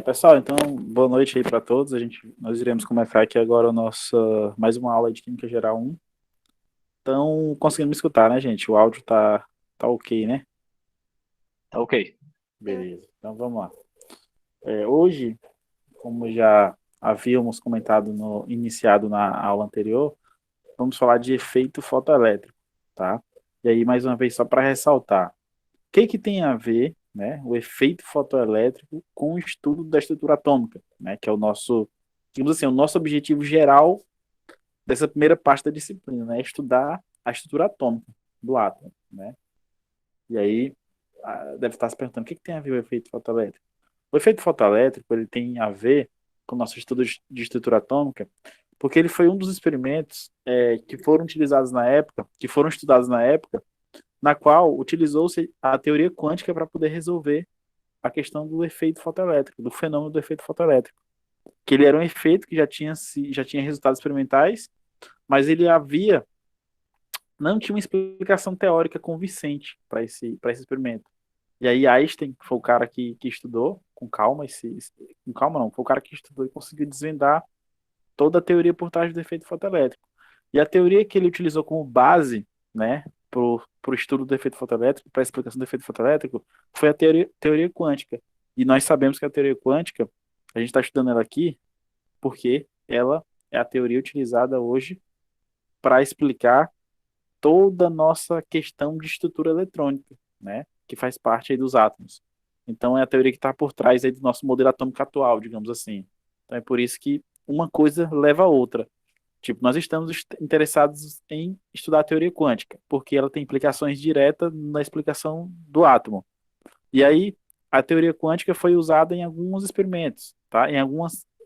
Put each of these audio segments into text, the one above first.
Pessoal, então, boa noite aí para todos. Nós iremos começar aqui agora mais uma aula de Química Geral 1. Então, conseguindo me escutar, né, gente? O áudio tá ok, né? Tá ok. Beleza. Então, vamos lá. Hoje, como já havíamos comentado iniciado na aula anterior, vamos falar de efeito fotoelétrico, tá? E aí, mais uma vez, só para ressaltar, o que tem a ver, né, o efeito fotoelétrico com o estudo da estrutura atômica, né, que é o nosso, digamos assim, o nosso objetivo geral dessa primeira parte da disciplina, né? Estudar a estrutura atômica do átomo, né? E aí deve estar se perguntando o que tem a ver o efeito fotoelétrico. O efeito fotoelétrico ele tem a ver com o nosso estudo de estrutura atômica, porque ele foi um dos experimentos que foram utilizados na época, que foram estudados na época, na qual utilizou-se a teoria quântica para poder resolver a questão do efeito fotoelétrico, do fenômeno do efeito fotoelétrico, que ele era um efeito que já tinha resultados experimentais, mas ele não tinha uma explicação teórica convincente para esse experimento. E aí Einstein, que foi o cara que estudou com calma, com calma não, foi o cara que estudou e conseguiu desvendar toda a teoria por trás do efeito fotoelétrico. E a teoria que ele utilizou como base, né, para o estudo do efeito fotoelétrico, para a explicação do efeito fotoelétrico, foi a teoria quântica. E nós sabemos que a teoria quântica, a gente está estudando ela aqui porque ela é a teoria utilizada hoje para explicar toda a nossa questão de estrutura eletrônica, né? Que faz parte aí dos átomos. Então é a teoria que está por trás aí do nosso modelo atômico atual, digamos assim. Então é por isso que uma coisa leva a outra. Tipo, nós estamos interessados em estudar a teoria quântica, porque ela tem implicações diretas na explicação do átomo. E aí a teoria quântica foi usada em alguns experimentos, tá?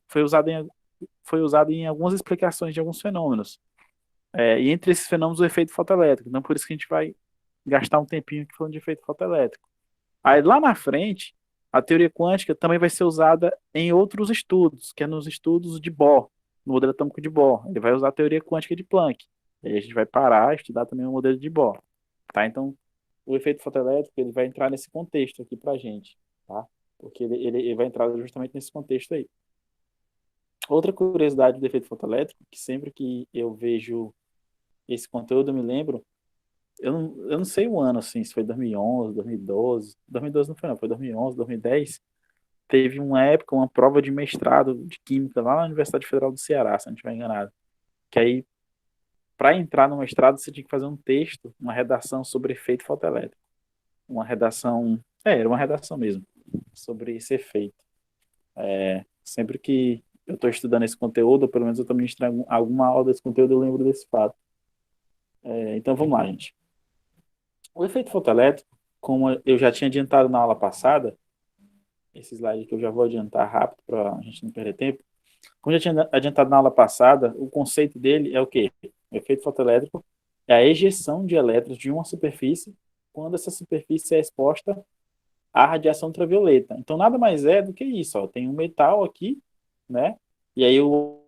Foi usada em algumas explicações de alguns fenômenos. E entre esses fenômenos, o efeito fotoelétrico. Então, por isso que a gente vai gastar um tempinho aqui falando de efeito fotoelétrico. Aí, lá na frente, a teoria quântica também vai ser usada em outros estudos, que é nos estudos de Bohr, no modelo atômico de Bohr. Ele vai usar a teoria quântica de Planck. E aí a gente vai parar e estudar também o modelo de Bohr. Tá? Então, o efeito fotoelétrico ele vai entrar nesse contexto aqui para a gente. Tá? Porque ele vai entrar justamente nesse contexto aí. Outra curiosidade do efeito fotoelétrico, que sempre que eu vejo esse conteúdo, eu me lembro. Eu não sei o ano, assim, se foi 2011, 2012. 2012 não foi, não, foi 2011, 2010. Teve uma época, uma prova de mestrado de Química lá na Universidade Federal do Ceará, se eu não estiver enganado. Que aí, para entrar no mestrado, você tinha que fazer um texto, uma redação sobre efeito fotoelétrico. Uma redação, era uma redação mesmo, sobre esse efeito. Sempre que eu estou estudando esse conteúdo, ou pelo menos eu estou ministrando alguma aula desse conteúdo, eu lembro desse fato. Então vamos lá, gente. O efeito fotoelétrico, como eu já tinha adiantado na aula passada, esse slide que eu já vou adiantar rápido para a gente não perder tempo. Como eu já tinha adiantado na aula passada, o conceito dele é o quê? O efeito fotoelétrico é a ejeção de elétrons de uma superfície quando essa superfície é exposta à radiação ultravioleta. Então, nada mais é do que isso. Ó. Tem um metal aqui, né? E aí eu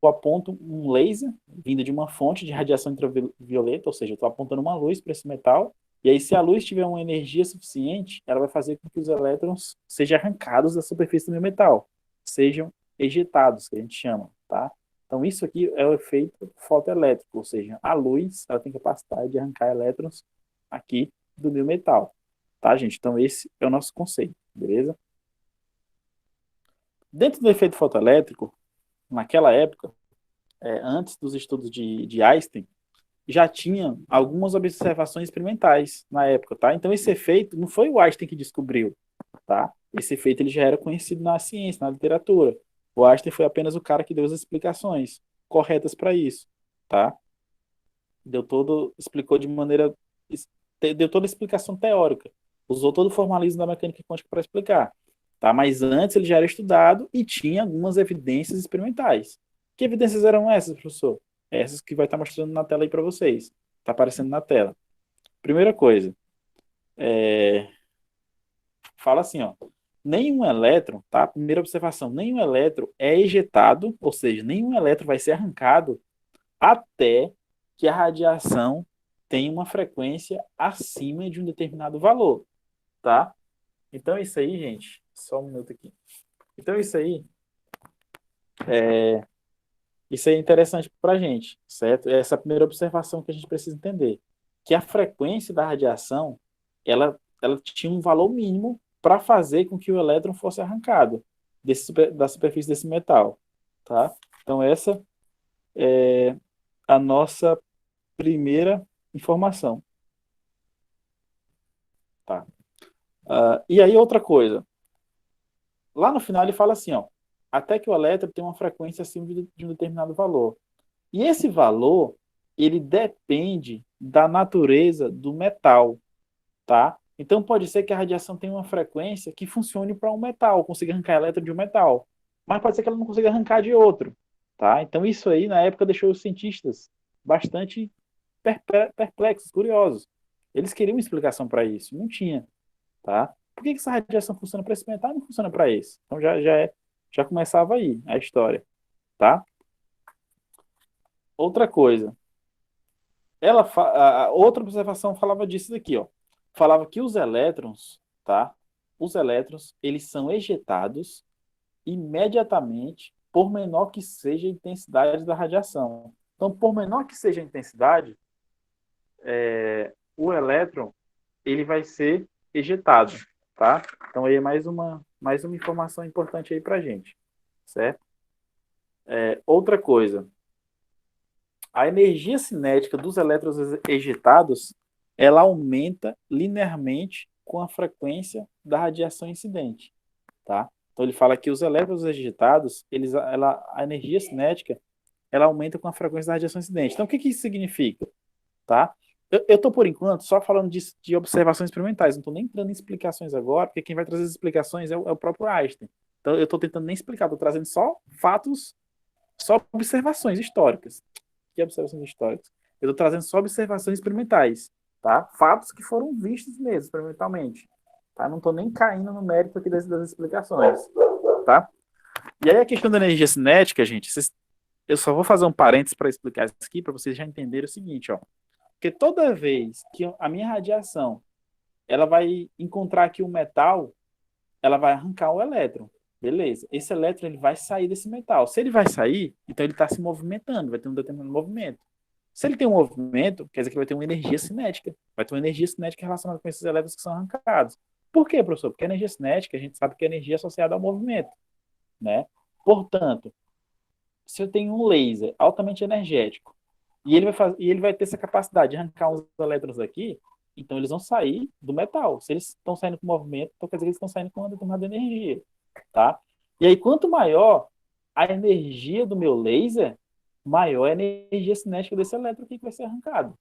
aponto um laser vindo de uma fonte de radiação ultravioleta, ou seja, eu estou apontando uma luz para esse metal, e aí se a luz tiver uma energia suficiente, ela vai fazer com que os elétrons sejam arrancados da superfície do meu metal, sejam ejetados, que a gente chama, tá? Então isso aqui é o efeito fotoelétrico, ou seja, a luz ela tem capacidade de arrancar elétrons aqui do meu metal, tá, gente? Então esse é o nosso conceito, beleza? Dentro do efeito fotoelétrico, naquela época, antes dos estudos de Einstein, já tinha algumas observações experimentais na época, tá? Então esse efeito não foi o Einstein que descobriu, tá? Esse efeito ele já era conhecido na ciência, na literatura. O Einstein foi apenas o cara que deu as explicações corretas para isso, tá? Explicou de maneira, deu toda a explicação teórica, usou todo o formalismo da mecânica quântica para explicar, tá? Mas antes ele já era estudado e tinha algumas evidências experimentais. Que evidências eram essas, professor? Essas que vai estar mostrando na tela aí para vocês. Está aparecendo na tela. Primeira coisa, fala assim, ó. Nenhum elétron, tá? Primeira observação, nenhum elétron é ejetado, ou seja, nenhum elétron vai ser arrancado até que a radiação tenha uma frequência acima de um determinado valor, tá? Então isso aí, gente, Só um minuto aqui. Então, isso aí é interessante para a gente, certo? Essa é a primeira observação que a gente precisa entender. Que a frequência da radiação, ela tinha um valor mínimo para fazer com que o elétron fosse arrancado da superfície desse metal, tá? Então, essa é a nossa primeira informação, tá? E aí, outra coisa. Lá no final ele fala assim, ó, até que o elétron tem uma frequência acima de um determinado valor. E esse valor, ele depende da natureza do metal, tá? Então pode ser que a radiação tenha uma frequência que funcione para um metal, consiga arrancar elétron de um metal, mas pode ser que ela não consiga arrancar de outro, tá? Então isso aí na época deixou os cientistas bastante perplexos, curiosos. Eles queriam uma explicação para isso, não tinha, tá? Por que essa radiação funciona para esse metal e não funciona para esse? Então já começava aí a história, tá? Outra coisa, a outra observação falava disso daqui, ó. Falava que os elétrons, tá? Os elétrons, eles são ejetados imediatamente, por menor que seja a intensidade da radiação. Então, por menor que seja a intensidade, o elétron, ele vai ser ejetado, tá? Então, aí é mais uma informação importante aí pra gente, certo? Outra coisa, a energia cinética dos elétrons ejetados, ela aumenta linearmente com a frequência da radiação incidente, tá? Então ele fala que os elétrons ejetados, a energia cinética, ela aumenta com a frequência da radiação incidente. Então o que isso significa, tá? Eu estou, por enquanto, só falando de observações experimentais, não estou nem entrando em explicações agora, porque quem vai trazer as explicações é o próprio Einstein. Então eu estou tentando nem explicar, estou trazendo só fatos, só observações históricas. Que observações históricas? Eu estou trazendo só observações experimentais, tá? Fatos que foram vistos mesmo, experimentalmente. Tá? Não estou nem caindo no mérito aqui das explicações, tá? E aí a questão da energia cinética, gente, eu só vou fazer um parênteses para explicar isso aqui, para vocês já entenderem o seguinte, ó. Porque toda vez que a minha radiação, ela vai encontrar aqui um metal, ela vai arrancar o elétron. Beleza. Esse elétron ele vai sair desse metal. Se ele vai sair, então ele está se movimentando, vai ter um determinado movimento. Se ele tem um movimento, quer dizer que vai ter uma energia cinética. Vai ter uma energia cinética relacionada com esses elétrons que são arrancados. Por quê, professor? Porque a energia cinética, a gente sabe que é energia associada ao movimento, né? Portanto, se eu tenho um laser altamente energético e ele vai ter essa capacidade de arrancar os elétrons aqui, então eles vão sair do metal. Se eles estão saindo com movimento, então quer dizer que eles estão saindo com uma determinada energia, tá? E aí, quanto maior a energia do meu laser, maior é a energia cinética desse elétron aqui que vai ser arrancado,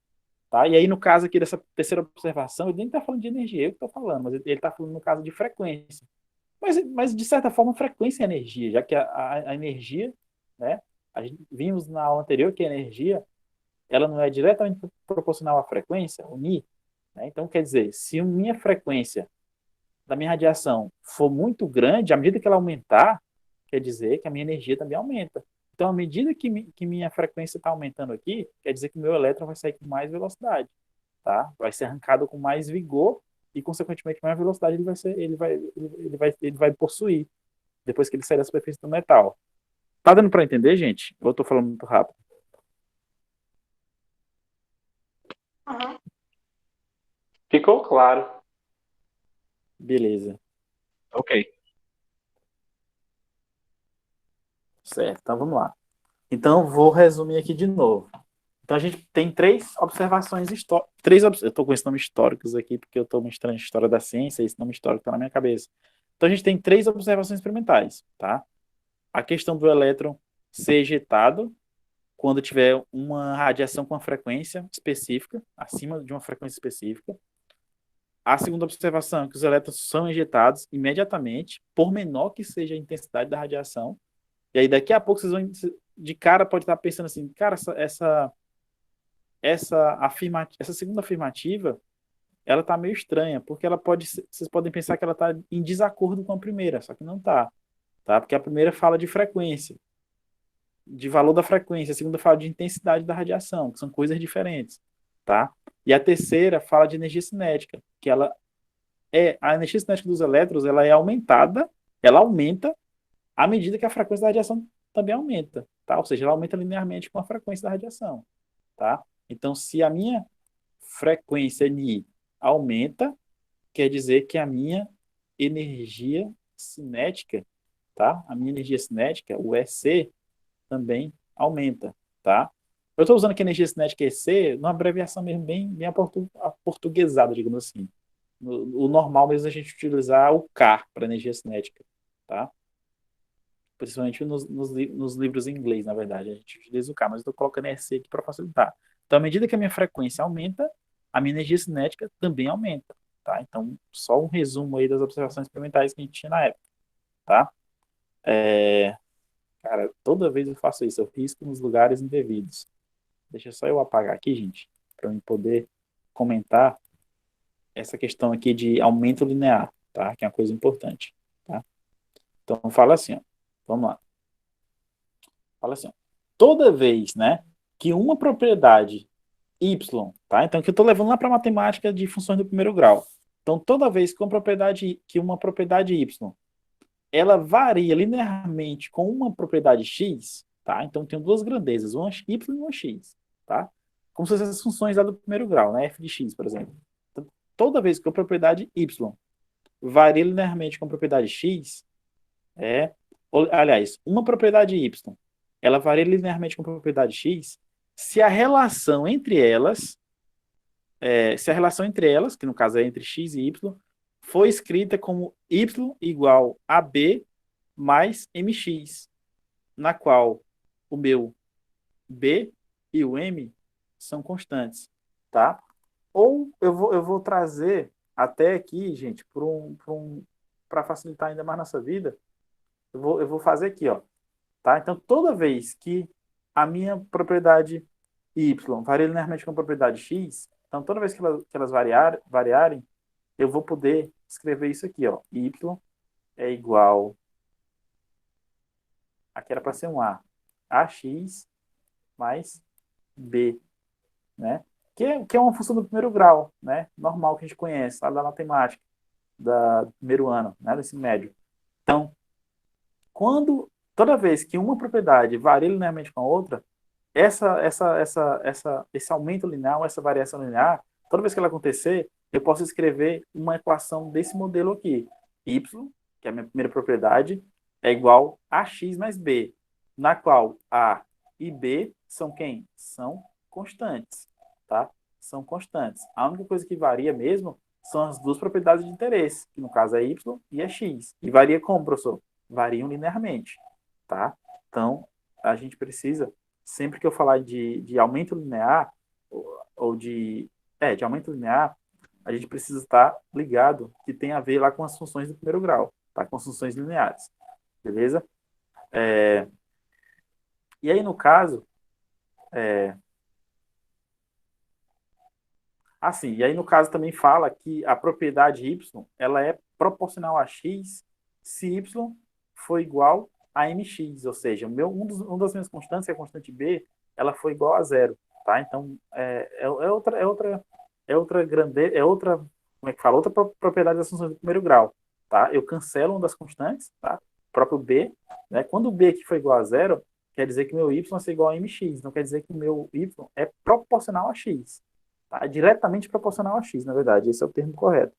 tá? E aí, no caso aqui dessa terceira observação, ele nem está falando de energia, eu que estou falando, mas ele está falando no caso de frequência. Mas, de certa forma, frequência é energia, já que a energia, né? A gente, vimos na aula anterior que a energia ela não é diretamente proporcional à frequência, o Ni, né? Então, quer dizer, se a minha frequência da minha radiação for muito grande, à medida que ela aumentar, quer dizer que a minha energia também aumenta. Então, à medida que minha frequência está aumentando aqui, quer dizer que o meu elétron vai sair com mais velocidade, tá? Vai ser arrancado com mais vigor e, consequentemente, maior velocidade ele vai possuir depois que ele sair da superfície do metal. Tá dando para entender, gente? Ou eu tô falando muito rápido? Ficou claro. Beleza. Ok. Certo, então vamos lá. Então, vou resumir aqui de novo. Então, a gente tem três observações históricas. Eu estou com esse nome históricos aqui, porque eu estou mostrando a história da ciência, e esse nome histórico está na minha cabeça. Então, a gente tem três observações experimentais, tá? A questão do elétron ser ejetado quando tiver uma radiação com uma frequência específica, acima de uma frequência específica. A segunda observação é que os elétrons são ejetados imediatamente, por menor que seja a intensidade da radiação. E aí, daqui a pouco, vocês vão, de cara, pode estar pensando assim, cara, essa segunda afirmativa, ela está meio estranha, porque vocês podem pensar que ela está em desacordo com a primeira, só que não está, tá? Porque a primeira fala de frequência, de valor da frequência, a segunda fala de intensidade da radiação, que são coisas diferentes, tá? E a terceira fala de energia cinética, que ela a energia cinética dos elétrons, ela é aumentada, ela aumenta à medida que a frequência da radiação também aumenta, tá? Ou seja, ela aumenta linearmente com a frequência da radiação, tá? Então, se a minha frequência Ni aumenta, quer dizer que a minha energia cinética, tá? A minha energia cinética, o EC, também aumenta, tá? Eu estou usando aqui energia cinética EC numa abreviação mesmo bem aportuguesada, digamos assim. O normal mesmo é a gente utilizar o K para energia cinética, tá? Principalmente nos livros em inglês, na verdade, a gente utiliza o K, mas eu estou colocando EC aqui para facilitar. Então, à medida que a minha frequência aumenta, a minha energia cinética também aumenta, tá? Então, só um resumo aí das observações experimentais que a gente tinha na época, tá? Cara, toda vez eu faço isso, eu risco nos lugares indevidos. Deixa só eu apagar aqui, gente, para eu poder comentar essa questão aqui de aumento linear, tá? Que é uma coisa importante, tá? Então, fala assim, ó. Vamos lá. Fala assim, ó. Toda vez, né, que uma propriedade y, tá? Então, que eu estou levando lá para a matemática de funções do primeiro grau. Então, toda vez que uma propriedade y, ela varia linearmente com uma propriedade x, tá? Então, tem duas grandezas, uma y e uma x, tá? Como se fossem as funções lá do primeiro grau, né? F de x, por exemplo. Então, toda vez que a propriedade y varia linearmente com a propriedade x, aliás, uma propriedade y, ela varia linearmente com a propriedade x, se a relação entre elas, que no caso é entre x e y, foi escrita como y igual a b mais mx, na qual o meu b e o m são constantes, tá? Ou eu vou trazer até aqui, gente, para facilitar ainda mais nossa vida, eu vou fazer aqui, ó, tá? Então, toda vez que a minha propriedade y varia linearmente com a propriedade x, então toda vez que elas variarem, eu vou poder escrever isso aqui, ó. Y é igual, aqui era para ser um ax mais b, né? Que é uma função do primeiro grau, né? Normal que a gente conhece, lá da matemática, do primeiro ano, né? Do ensino médio. Então, toda vez que uma propriedade varia linearmente com a outra, esse aumento linear, essa variação linear, toda vez que ela acontecer, eu posso escrever uma equação desse modelo aqui. Y, que é a minha primeira propriedade, é igual a x mais b, na qual a e b são quem? São constantes, tá? São constantes. A única coisa que varia mesmo são as duas propriedades de interesse, que no caso é y e é x. E varia como, professor? Variam linearmente, tá? Então, a gente precisa, sempre que eu falar de aumento linear, ou de aumento linear, a gente precisa estar ligado que tem a ver lá com as funções do primeiro grau, tá? Com as funções lineares, beleza? E aí, no caso, e aí no caso também fala que a propriedade y, ela é proporcional a x se y for igual a mx, ou seja, uma das minhas constantes, que é a constante b, ela foi igual a zero, tá? Então, como é que fala? Outra propriedade das funções do primeiro grau, tá? Eu cancelo uma das constantes, tá? O próprio b, né? Quando o b aqui foi igual a zero, quer dizer que meu y vai ser igual a mx, não quer dizer que o meu y é proporcional a x, tá? É diretamente proporcional a x, na verdade, esse é o termo correto,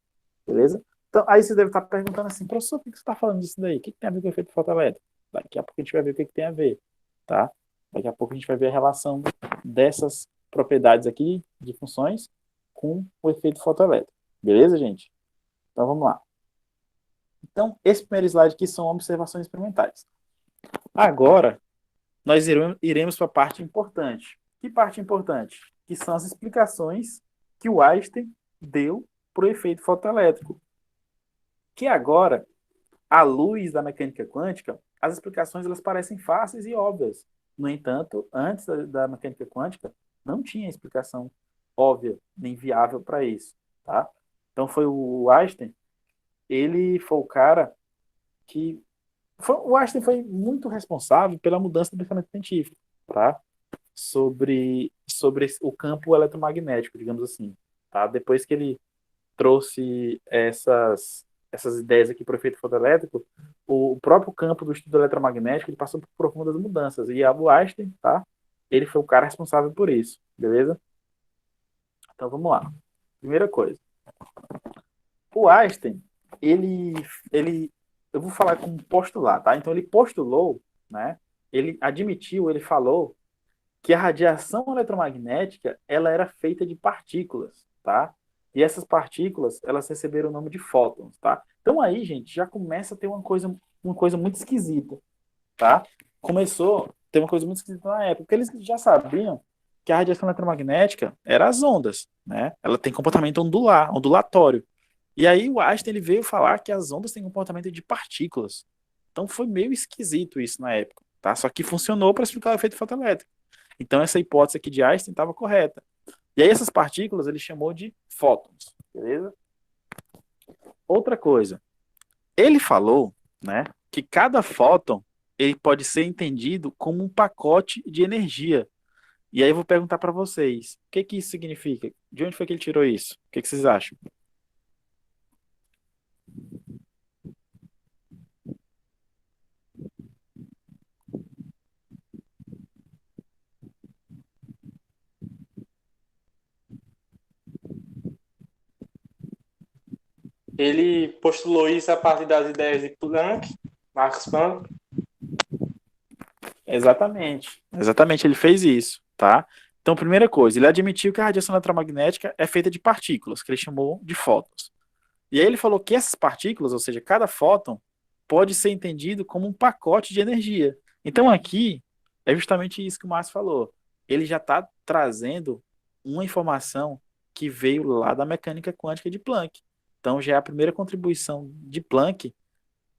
beleza? Então, aí você deve estar perguntando assim, professor, por que você está falando disso daí? O que tem a ver com o efeito fotoelétrico? Daqui a pouco a gente vai ver o que tem a ver, tá? Daqui a pouco a gente vai ver a relação dessas propriedades aqui de funções com o efeito fotoelétrico. Beleza, gente? Então, vamos lá. Então, esse primeiro slide aqui são observações experimentais. Agora, nós iremos para a parte importante. Que parte importante? Que são as explicações que o Einstein deu para o efeito fotoelétrico. Que agora, à luz da mecânica quântica, as explicações elas parecem fáceis e óbvias. No entanto, antes da mecânica quântica, não tinha explicação óbvia nem viável para isso, tá? Então foi o Einstein, ele foi o cara que o Einstein foi muito responsável pela mudança do pensamento científico, tá? Sobre o campo eletromagnético, digamos assim, tá? Depois que ele trouxe essas ideias aqui para o efeito fotoelétrico, o próprio campo do estudo eletromagnético ele passou por profundas mudanças. E Albert Einstein, tá? Ele foi o cara responsável por isso, beleza? Então vamos lá. Primeira coisa. O Einstein, ele, eu vou falar como postular, tá? Então ele postulou, né? Ele admitiu, ele falou que a radiação eletromagnética ela era feita de partículas, tá? E essas partículas, elas receberam o nome de fótons, tá? Então aí, gente, já começa a ter uma coisa muito esquisita, tá? Começou a ter uma coisa muito esquisita na época, porque eles já sabiam que a radiação eletromagnética era as ondas, né? Ela tem comportamento ondulatório. E aí o Einstein ele veio falar que as ondas têm comportamento de partículas. Então foi meio esquisito isso na época, tá? Só que funcionou para explicar o efeito fotoelétrico. Então essa hipótese aqui de Einstein estava correta. E aí essas partículas ele chamou de fótons, beleza? Outra coisa, ele falou, né, que cada fóton ele pode ser entendido como um pacote de energia. E aí eu vou perguntar para vocês, o que que isso significa? De onde foi que ele tirou isso? O que que vocês acham? Ele postulou isso a partir das ideias de Planck, Max Planck. Exatamente. Exatamente, ele fez isso, tá? Então, primeira coisa, ele admitiu que a radiação eletromagnética é feita de partículas, que ele chamou de fótons. E aí ele falou que essas partículas, ou seja, cada fóton, pode ser entendido como um pacote de energia. Então aqui é justamente isso que o Márcio falou. Ele já está trazendo uma informação que veio lá da mecânica quântica de Planck. Então já é a primeira contribuição de Planck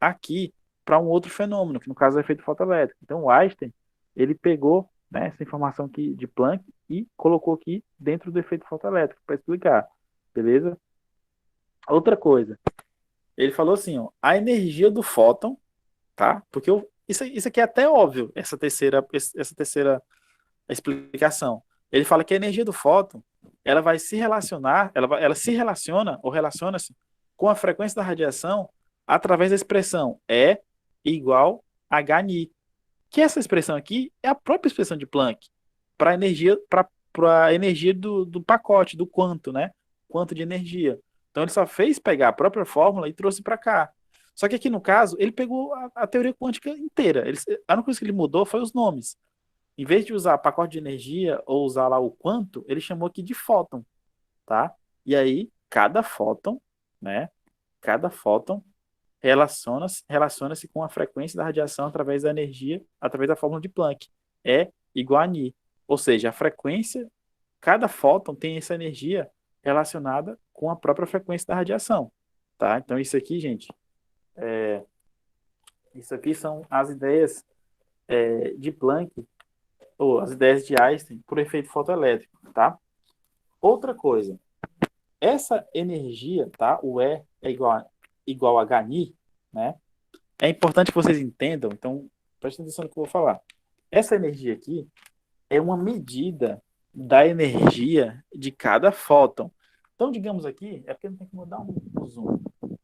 aqui para um outro fenômeno, que no caso é o efeito fotoelétrico. Então o Einstein, ele pegou, né, essa informação aqui de Planck e colocou aqui dentro do efeito fotoelétrico para explicar, beleza? Outra coisa, ele falou assim, ó, a energia do fóton, tá? Porque isso aqui é até óbvio, essa terceira explicação. Ele fala que a energia do fóton, ela vai se relacionar, ela se relaciona ou relaciona-se com a frequência da radiação através da expressão E igual a Hν, que essa expressão aqui é a própria expressão de Planck para a energia do pacote, do quanto, né? Quanto de energia. Então ele só fez pegar a própria fórmula e trouxe para cá. Só que aqui no caso, ele pegou a teoria quântica inteira. A única coisa que ele mudou foi os nomes. Em vez de usar pacote de energia ou usar lá o quanto, ele chamou aqui de fóton, tá? E aí, cada fóton, né? Cada fóton relaciona-se com a frequência da radiação através da energia, através da fórmula de Planck. É igual a Ni. Ou seja, a frequência, cada fóton tem essa energia relacionada com a própria frequência da radiação, tá? Então isso aqui, gente, isso aqui são as ideias de Planck, ou as ideias de Einstein por efeito fotoelétrico, tá? Outra coisa, essa energia, tá? O E é igual a Hν, né? É importante que vocês entendam, então preste atenção no que eu vou falar. Essa energia aqui é uma medida da energia de cada fóton. Então, digamos aqui, é porque não tem que mudar um zoom.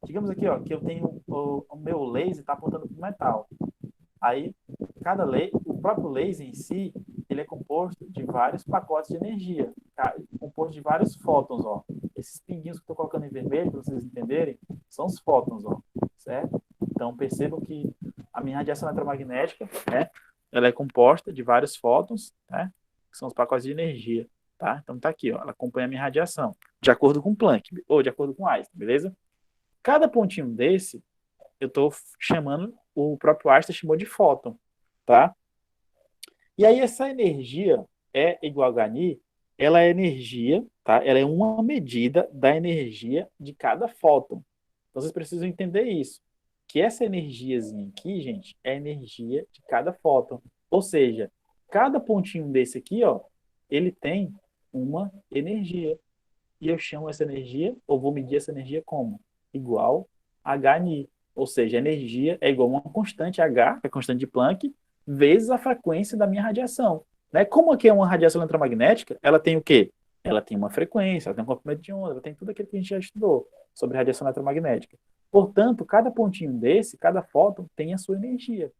Digamos aqui, ó, que eu tenho o meu laser está apontando para o metal. Aí, o próprio laser em si, ele é composto de vários pacotes de energia, tá? Composto de vários fótons, ó. Esses pinguinhos que eu estou colocando em vermelho, para vocês entenderem, são os fótons, ó, certo? Então, percebam que a minha radiação eletromagnética, né, ela é composta de vários fótons, né, que são os pacotes de energia, tá? Então, tá aqui, ó, ela acompanha a minha radiação, de acordo com Planck, ou de acordo com Einstein, beleza? Cada pontinho desse, eu estou chamando, o próprio Einstein chamou de fóton, tá? E aí essa energia é igual a Hν, ela é energia, tá? Ela é uma medida da energia de cada fóton. Então vocês precisam entender isso, que essa energiazinha aqui, gente, é a energia de cada fóton. Ou seja, cada pontinho desse aqui, ó, ele tem uma energia. E eu chamo essa energia, ou vou medir essa energia como? Igual a Hν. Ou seja, a energia é igual a uma constante H, que é a constante de Planck, vezes a frequência da minha radiação. Né? Como aqui é uma radiação eletromagnética, ela tem o quê? ela tem uma frequência, ela tem um comprimento de onda, ela tem tudo aquilo que a gente já estudou sobre radiação eletromagnética. Portanto, cada pontinho desse, cada fóton tem a sua energia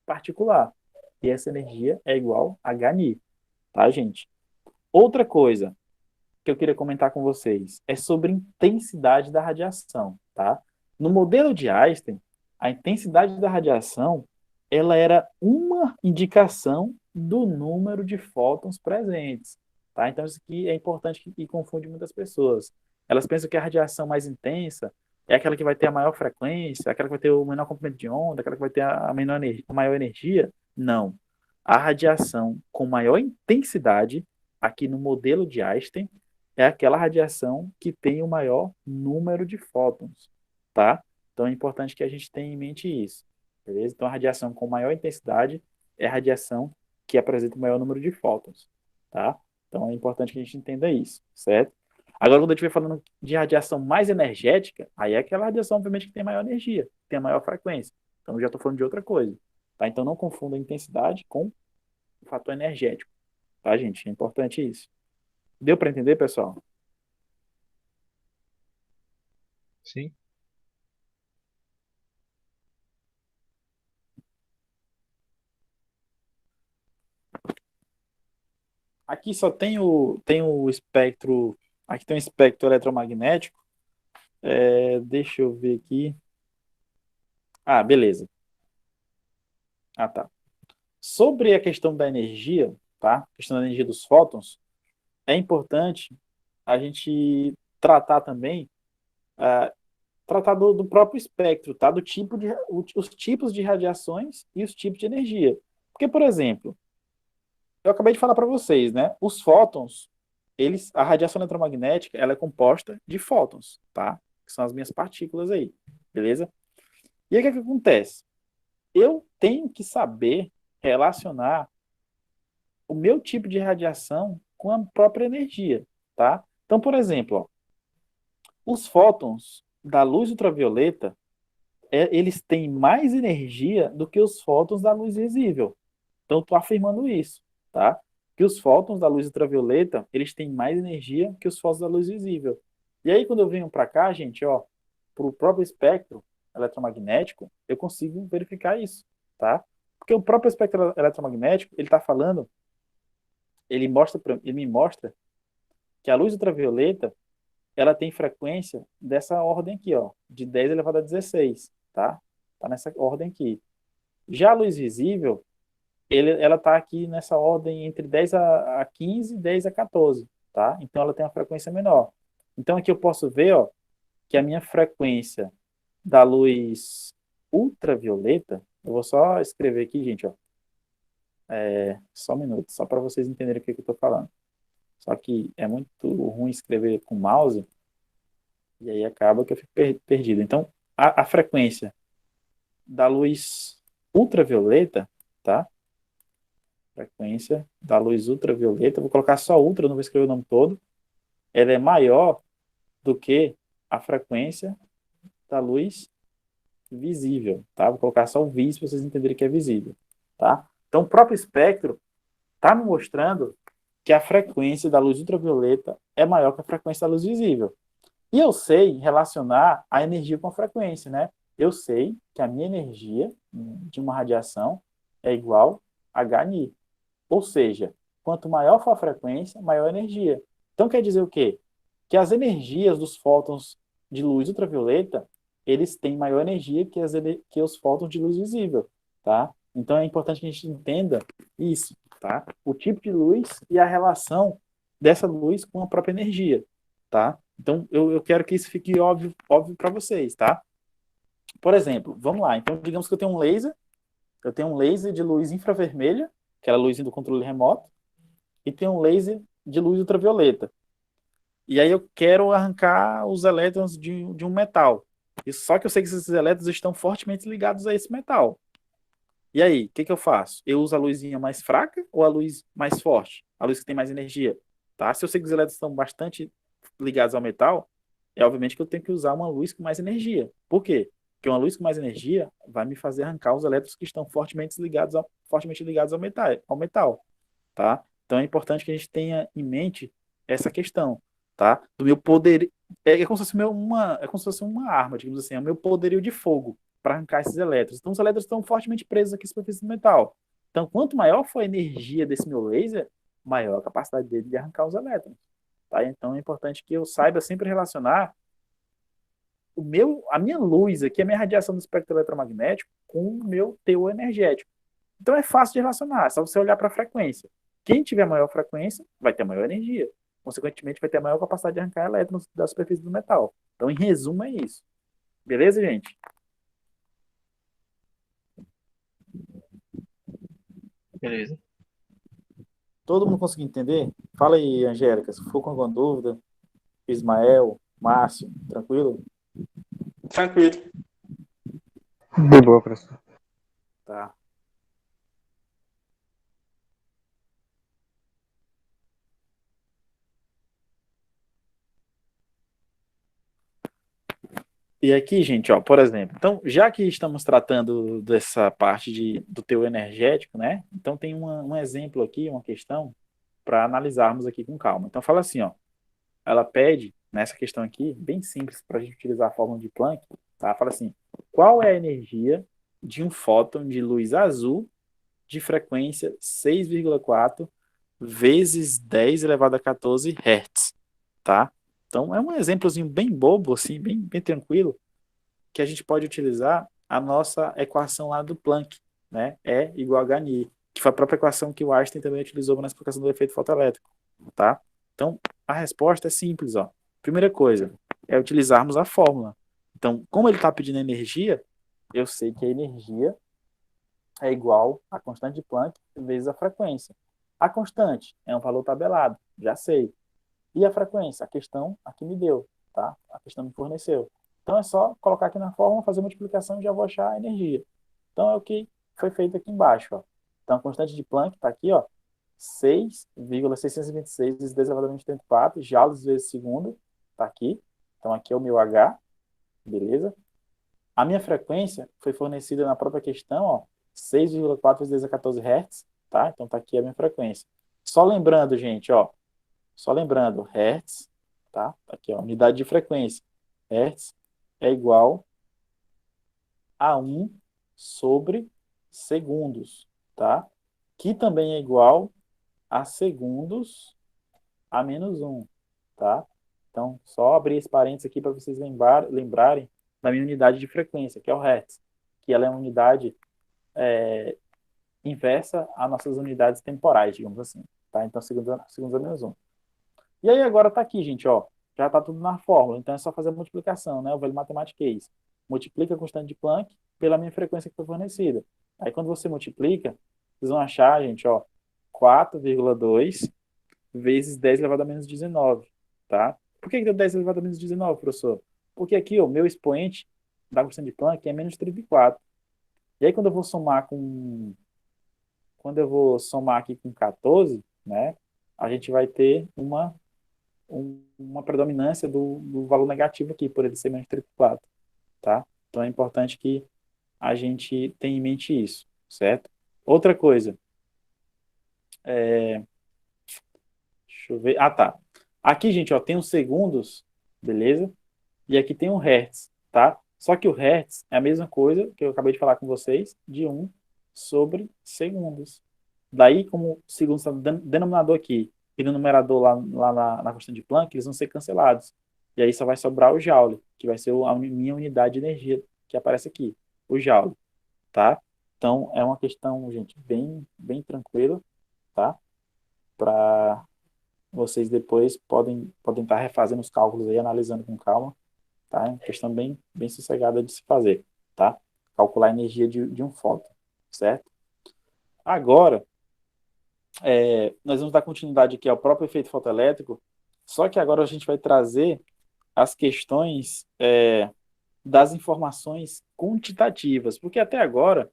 particular. E essa energia é igual a Hν, tá, gente? Outra coisa que eu queria comentar com vocês é sobre intensidade da radiação, tá? No modelo de Einstein, a intensidade da radiação, ela era uma indicação do número de fótons presentes, tá? Então isso aqui é importante e confunde muitas pessoas. Elas pensam que a radiação mais intensa é aquela que vai ter a maior frequência, aquela que vai ter o menor comprimento de onda, aquela que vai ter a maior energia. Não. A radiação com maior intensidade, aqui no modelo de Einstein, é aquela radiação que tem o maior número de fótons, tá? Então é importante que a gente tenha em mente isso, beleza? Então a radiação com maior intensidade é a radiação que apresenta o maior número de fótons, tá? Então é importante que a gente entenda isso, certo? Agora, quando eu estiver falando de radiação mais energética, aí é aquela radiação, obviamente, que tem maior energia, tem a maior frequência. Então eu já estou falando de outra coisa, tá? Então não confunda a intensidade com o fator energético, tá, gente? É importante isso. Deu para entender, pessoal? Sim. Aqui só tem o espectro. Aqui tem um espectro eletromagnético. Deixa eu ver aqui. Ah, beleza. Ah, tá. Sobre a questão da energia, tá? A questão da energia dos fótons, é importante a gente tratar também, ah, tratar do próprio espectro, tá? Do tipo os tipos de radiações e os tipos de energia. Porque, por exemplo, eu acabei de falar para vocês, né? Os fótons, a radiação eletromagnética, ela é composta de fótons, tá? Que são as minhas partículas aí, beleza? E aí o que é que acontece? Eu tenho que saber relacionar o meu tipo de radiação com a própria energia, tá? Então, por exemplo, ó, os fótons da luz ultravioleta, eles têm mais energia do que os fótons da luz visível. Então, estou afirmando isso, tá? Que os fótons da luz ultravioleta, eles têm mais energia que os fótons da luz visível. E aí, quando eu venho para cá, gente, ó, para o próprio espectro eletromagnético, eu consigo verificar isso, tá? Porque o próprio espectro eletromagnético, ele está falando, ele me mostra que a luz ultravioleta, ela tem frequência dessa ordem aqui, ó, de 10 elevado a 16, tá? Tá nessa ordem aqui. Já a luz visível, ela está aqui nessa ordem entre 10 a 15, 10 a 14, tá? Então ela tem uma frequência menor. Então aqui eu posso ver, ó, que a minha frequência da luz ultravioleta, eu vou só escrever aqui, gente, ó, só um minuto, só para vocês entenderem o que eu estou falando. Só que é muito ruim escrever com mouse, e aí acaba que eu fico perdido. Então, a frequência da luz ultravioleta, tá? Frequência da luz ultravioleta, vou colocar só ultra, não vou escrever o nome todo, ela é maior do que a frequência da luz visível, tá? Vou colocar só o vis para vocês entenderem que é visível, tá? Então, o próprio espectro está me mostrando que a frequência da luz ultravioleta é maior que a frequência da luz visível. E eu sei relacionar a energia com a frequência, né? Eu sei que a minha energia de uma radiação é igual a Hν. Ou seja, quanto maior for a frequência, maior a energia. Então quer dizer o quê? Que as energias dos fótons de luz ultravioleta, eles têm maior energia que os fótons de luz visível, tá? Então é importante que a gente entenda isso, tá? O tipo de luz e a relação dessa luz com a própria energia, tá? Então eu quero que isso fique óbvio para vocês, tá? Por exemplo, vamos lá. Então digamos que eu tenho um laser de luz infravermelha, que é a luz do controle remoto, e tem um laser de luz ultravioleta. E aí eu quero arrancar os elétrons de um metal. E só que eu sei que esses elétrons estão fortemente ligados a esse metal. E aí, o que que eu faço? Eu uso a luzinha mais fraca ou a luz mais forte? A luz que tem mais energia, tá? Se eu sei que os elétrons estão bastante ligados ao metal, é obviamente que eu tenho que usar uma luz com mais energia. Por quê? Porque uma luz com mais energia vai me fazer arrancar os elétrons que estão fortemente ligados ao metal, tá? Então é importante que a gente tenha em mente essa questão, tá? Do meu poder. É como se fosse é como se fosse uma arma, digamos assim, é o meu poderio de fogo para arrancar esses elétrons. Então, os elétrons estão fortemente presos aqui na superfície do metal. Então, quanto maior for a energia desse meu laser, maior a capacidade dele de arrancar os elétrons. Tá? Então, é importante que eu saiba sempre relacionar a minha luz aqui, a minha radiação do espectro eletromagnético com o meu teor energético. Então é fácil de relacionar, é só você olhar para a frequência. Quem tiver maior frequência vai ter maior energia. Consequentemente, vai ter maior capacidade de arrancar elétrons da superfície do metal. Então, em resumo, é isso. Beleza, gente? Beleza. Todo mundo conseguiu entender? Fala aí, Angélica, se for com alguma dúvida. Ismael, Márcio, tranquilo? Tranquilo. De boa, professor. Tá. E aqui, gente, ó, por exemplo, então, já que estamos tratando dessa parte do teu energético, né? Então tem um exemplo aqui, uma questão para analisarmos aqui com calma. Então fala assim, ó, ela pede nessa questão aqui, bem simples para a gente utilizar a fórmula de Planck, tá? Fala assim, qual é a energia de um fóton de luz azul de frequência 6,4 vezes 10 elevado a 14 Hz, tá? Então é um exemplozinho bem bobo, assim, bem tranquilo, que a gente pode utilizar a nossa equação lá do Planck, né? E igual a HNI, que foi a própria equação que o Einstein também utilizou na explicação do efeito fotoelétrico, tá? Então, a resposta é simples, ó. Primeira coisa é utilizarmos a fórmula. Então, como ele está pedindo energia, eu sei que a energia é igual à constante de Planck vezes a frequência. A constante é um valor tabelado, já sei. E a frequência? A questão aqui me deu, tá? A questão me forneceu. Então é só colocar aqui na fórmula, fazer multiplicação e já vou achar a energia. Então é o que foi feito aqui embaixo, ó. Então a constante de Planck está aqui, ó, 6,626 vezes 10 elevado a menos 34 joules vezes segundo, está aqui. Então aqui é o meu H, beleza? A minha frequência foi fornecida na própria questão, ó, 6,4 vezes 10 a 14 Hz, tá? Então tá aqui a minha frequência. Só lembrando, gente, ó, só lembrando, Hertz, tá? Aqui, ó, unidade de frequência. Hertz é igual a 1/segundos, tá? Que também é igual a segundos a menos 1, tá? Então, só abrir esse parênteses aqui para vocês lembrarem da minha unidade de frequência, que é o Hertz, que ela é uma unidade inversa às nossas unidades temporais, digamos assim, tá? Então, segundos a menos 1. E aí agora tá aqui, gente, ó. Já tá tudo na fórmula, então é só fazer a multiplicação, né? O velho matemátiquês. Multiplica a constante de Planck pela minha frequência que foi fornecida. Aí quando você multiplica, vocês vão achar, gente, ó, 4,2 vezes 10 elevado a menos 19, tá? Por que que deu 10 elevado a menos 19, professor? Porque aqui, ó, meu expoente da constante de Planck é menos 34. E aí quando eu vou somar aqui com 14, né? A gente vai ter uma predominância do valor negativo aqui, por ele ser menos 34, tá? Então é importante que a gente tenha em mente isso, certo? Outra coisa, deixa eu ver. Ah, tá. Aqui, gente, ó, tem os segundos, beleza? E aqui tem o hertz, tá? Só que o hertz é a mesma coisa que eu acabei de falar com vocês, de 1/segundos. Daí, como o segundo está no denominador aqui e no numerador lá na constante de Planck, eles vão ser cancelados. E aí só vai sobrar o joule, que vai ser a minha unidade de energia que aparece aqui, o joule, tá? Então, é uma questão, gente, bem tranquila, tá? Para vocês depois podem estar refazendo os cálculos aí, analisando com calma, tá? É uma questão bem sossegada de se fazer, tá? Calcular a energia de um fóton, certo? Agora, nós vamos dar continuidade aqui ao próprio efeito fotoelétrico, só que agora a gente vai trazer as questões das informações quantitativas, porque até agora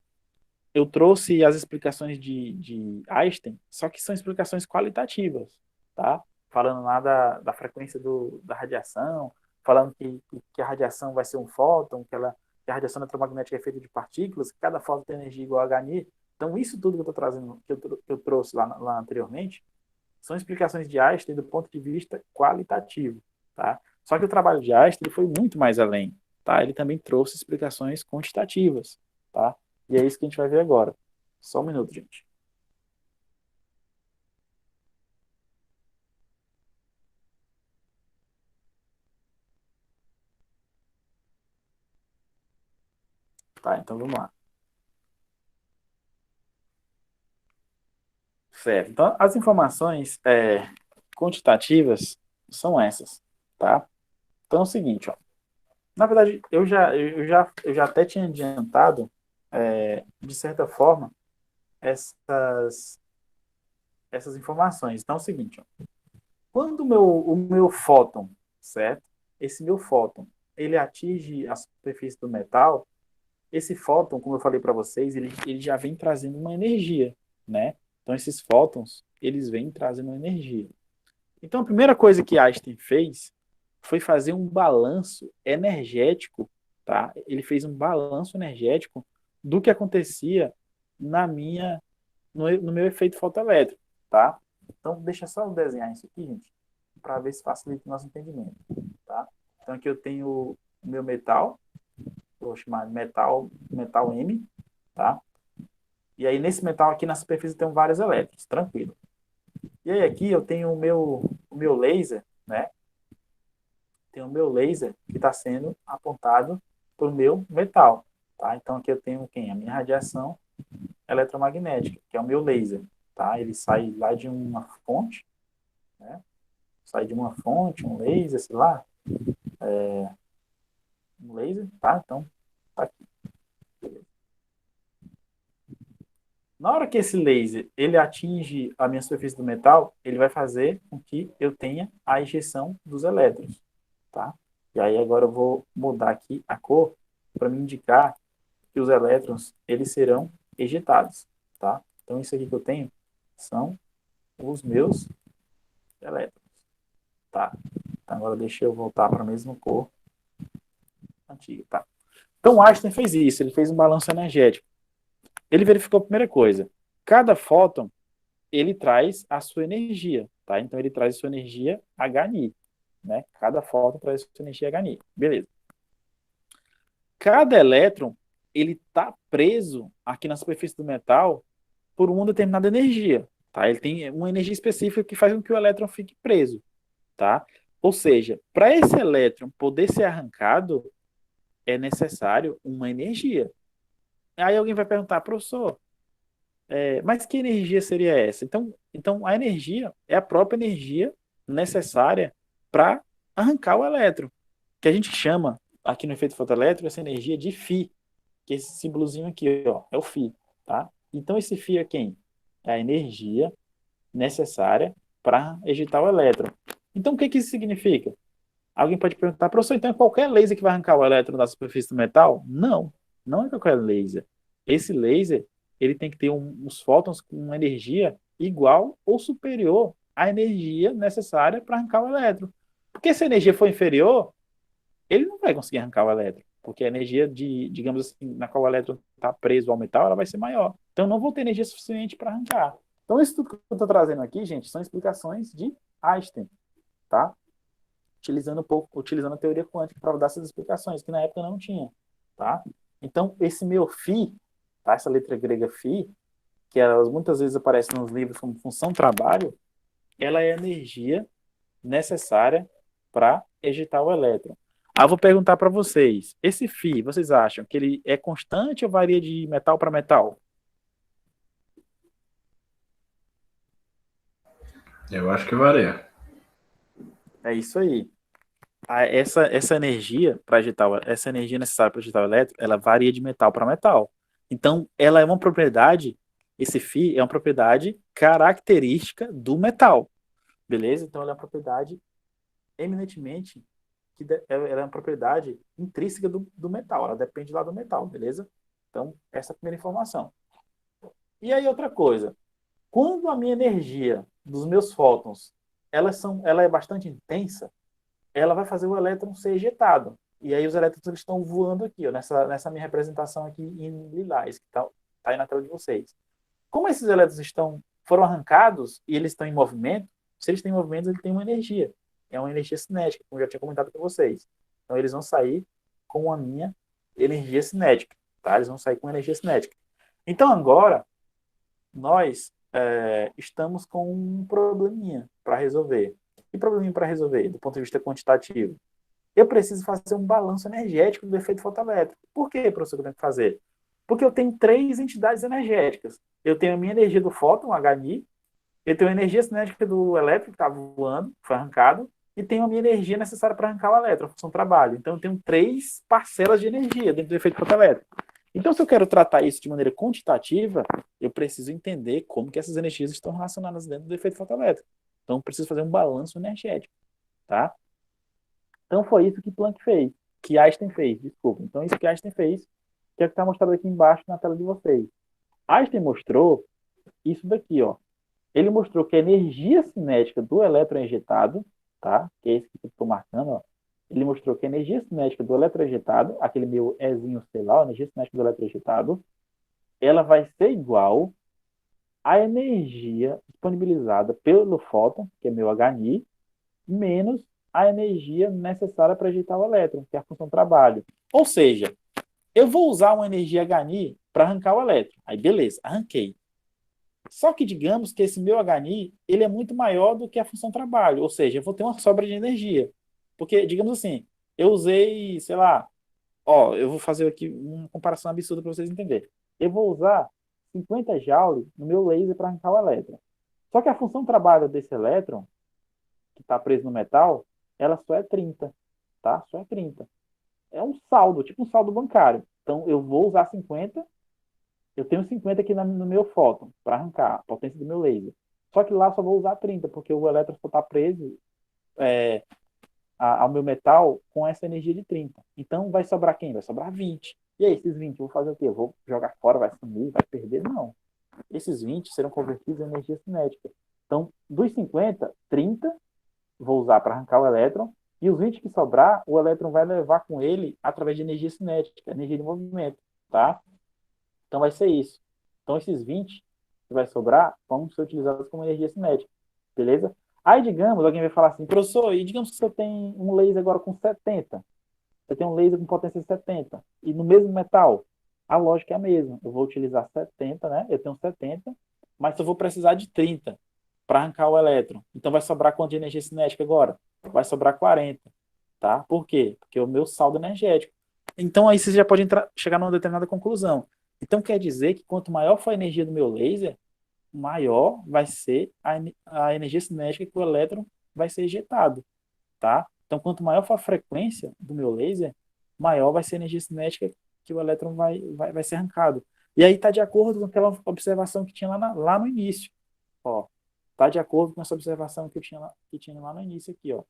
eu trouxe as explicações de Einstein, só que são explicações qualitativas, tá? Falando lá da frequência da radiação, falando que a radiação vai ser um fóton, que a radiação eletromagnética é feita de partículas, que cada fóton tem energia igual a Hni. Então, isso tudo que eu estou trazendo, que eu trouxe lá anteriormente, são explicações de Einstein do ponto de vista qualitativo, tá? Só que o trabalho de Einstein ele foi muito mais além, tá? Ele também trouxe explicações quantitativas, tá? E é isso que a gente vai ver agora. Só um minuto, gente. Tá, então vamos lá. Certo. Então, as informações quantitativas são essas, tá? Então é o seguinte, ó. Na verdade, eu já até tinha adiantado, de certa forma, essas, essas informações. Então é o seguinte, ó. Quando o meu fóton, certo? Esse meu fóton, ele atinge a superfície do metal, esse fóton, como eu falei para vocês, ele já vem trazendo uma energia, né? Então esses fótons, eles vêm trazendo uma energia. Então a primeira coisa que Einstein fez foi fazer um balanço energético, tá? Ele fez um balanço energético do que acontecia na minha no meu efeito fotoelétrico, tá? Então deixa só eu desenhar isso aqui, gente, para ver se facilita o nosso entendimento, tá? Então aqui eu tenho o meu metal, vou chamar de metal M, tá? E aí nesse metal aqui na superfície tem vários elétrons, tranquilo. E aí aqui eu tenho o meu laser, né? Tem o meu laser que está sendo apontado para o meu metal, tá? Então aqui eu tenho quem? A minha radiação eletromagnética, que é o meu laser, tá? Ele sai lá de uma fonte, né? Sai de uma fonte, um laser, sei lá, um laser, tá? Então, tá aqui. Na hora que esse laser ele atinge a minha superfície do metal, ele vai fazer com que eu tenha a ejeção dos elétrons, tá? E aí agora eu vou mudar aqui a cor para me indicar que os elétrons eles serão ejetados, tá? Então isso aqui que eu tenho são os meus elétrons, tá? Então, agora deixa eu voltar para a mesma cor antiga, tá? Então Einstein fez isso, ele fez um balanço energético. Ele verificou a primeira coisa, cada fóton ele traz a sua energia, tá? Então ele traz a sua energia HNI, né? Cada fóton traz a sua energia HNI, beleza? Cada elétron ele está preso aqui na superfície do metal por uma determinada energia, tá? Ele tem uma energia específica que faz com que o elétron fique preso, tá? Ou seja, para esse elétron poder ser arrancado, é necessário uma energia. Aí alguém vai perguntar, professor, mas que energia seria essa? Então, a energia é a própria energia necessária para arrancar o elétron, que a gente chama, aqui no efeito fotoelétrico, essa energia de φ, que é esse símbolozinho aqui, ó, é o φ, tá? Então, esse φ é quem? É a energia necessária para ejetar o elétron. Então, o que isso significa? Alguém pode perguntar, professor, então é qualquer laser que vai arrancar o elétron da superfície do metal? Não, não é qualquer laser. Esse laser, ele tem que ter uns fótons com uma energia igual ou superior à energia necessária para arrancar o elétron. Porque se a energia for inferior, ele não vai conseguir arrancar o elétron, porque a energia digamos assim, na qual o elétron está preso ao metal, ela vai ser maior. Então, eu não vou ter energia suficiente para arrancar. Então, isso tudo que eu estou trazendo aqui, gente, são explicações de Einstein, tá? Utilizando a teoria quântica para dar essas explicações, que na época não tinha, tá? Então, esse meu φ, tá? Essa letra grega φ, que elas muitas vezes aparece nos livros como função trabalho, ela é a energia necessária para ejetar o elétron. Eu vou perguntar para vocês, esse φ, vocês acham que ele é constante ou varia de metal para metal? Eu acho que varia. É isso aí. Essa energia essa energia necessária para ejetar o elétron, ela varia de metal para metal. Então, ela é uma propriedade, esse φ é uma propriedade característica do metal, beleza? Então, ela é uma propriedade eminentemente ela é uma propriedade intrínseca do metal, ela depende lá do metal, beleza? Então, essa é a primeira informação. E aí, outra coisa, quando a minha energia dos meus fótons, ela é bastante intensa, ela vai fazer o elétron ser ejetado. E aí os elétrons eles estão voando aqui, ó, nessa minha representação aqui em lilás, que tá aí na tela de vocês. Como esses elétrons estão foram arrancados e eles estão em movimento, se eles têm movimento, eles têm uma energia. É uma energia cinética, como eu já tinha comentado com vocês. Então, eles vão sair com a minha energia cinética. Tá? Eles vão sair com energia cinética. Então, agora, nós estamos com um probleminha para resolver. Que probleminha para resolver, do ponto de vista quantitativo? Eu preciso fazer um balanço energético do efeito fotoelétrico. Por que, professor, que eu tenho que fazer? Porque eu tenho três entidades energéticas. Eu tenho a minha energia do fóton, HNI, eu tenho a energia cinética do elétron, que está voando, que foi arrancado, e tenho a minha energia necessária para arrancar o elétron, a função trabalho. Então, eu tenho três parcelas de energia dentro do efeito fotoelétrico. Então, se eu quero tratar isso de maneira quantitativa, eu preciso entender como que essas energias estão relacionadas dentro do efeito fotoelétrico. Então, eu preciso fazer um balanço energético, tá? Então, foi isso que Planck fez, que Einstein fez, desculpa. Então, isso que Einstein fez, que é o que está mostrado aqui embaixo na tela de vocês. Einstein mostrou isso daqui, ó. Ele mostrou que a energia cinética do elétron injetado, tá? Que é esse que eu estou marcando, ó. Ele mostrou que a energia cinética do elétron injetado, aquele meu Ezinho, sei lá, a energia cinética do elétron injetado, ela vai ser igual à energia disponibilizada pelo fóton, que é meu HNI, menos a energia necessária para ejetar o elétron, que é a função trabalho. Ou seja, eu vou usar uma energia HNI para arrancar o elétron. Aí, beleza, arranquei. Só que digamos que esse meu HNI, ele é muito maior do que a função trabalho, ou seja, eu vou ter uma sobra de energia. Porque, digamos assim, eu usei, sei lá, ó, eu vou fazer aqui uma comparação absurda para vocês entenderem. Eu vou usar 50 joules no meu laser para arrancar o elétron. Só que a função trabalho desse elétron, que está preso no metal, ela só é 30, tá? Só é 30. É um saldo, tipo um saldo bancário. Então, eu vou usar 50, eu tenho 50 aqui no meu fóton para arrancar a potência do meu laser. Só que lá só vou usar 30, porque o elétron só está preso ao meu metal com essa energia de 30. Então, vai sobrar quem? Vai sobrar 20. E aí, esses 20, eu vou fazer o quê? Eu vou jogar fora, vai sumir, vai perder? Não. Esses 20 serão convertidos em energia cinética. Então, dos 50, 30 vou usar para arrancar o elétron, e os 20 que sobrar, o elétron vai levar com ele através de energia cinética, energia de movimento, tá? Então vai ser isso. Então esses 20 que vai sobrar vão ser utilizados como energia cinética, beleza? Aí, digamos, alguém vai falar assim, professor, e digamos que você tem um laser agora com 70, você tem um laser com potência 70, e no mesmo metal, a lógica é a mesma. Eu vou utilizar 70, né? Eu tenho 70, mas eu vou precisar de 30 para arrancar o elétron. Então vai sobrar quanto de energia cinética agora? Vai sobrar 40, tá? Por quê? Porque é o meu saldo energético. Então aí você já pode chegar numa determinada conclusão. Então quer dizer que quanto maior for a energia do meu laser, maior vai ser a energia cinética que o elétron vai ser ejetado, tá? Então quanto maior for a frequência do meu laser, maior vai ser a energia cinética que o elétron vai ser arrancado. E aí está de acordo com aquela observação que tinha lá no início. Ó, está de acordo com essa observação que tinha lá no início aqui, ó.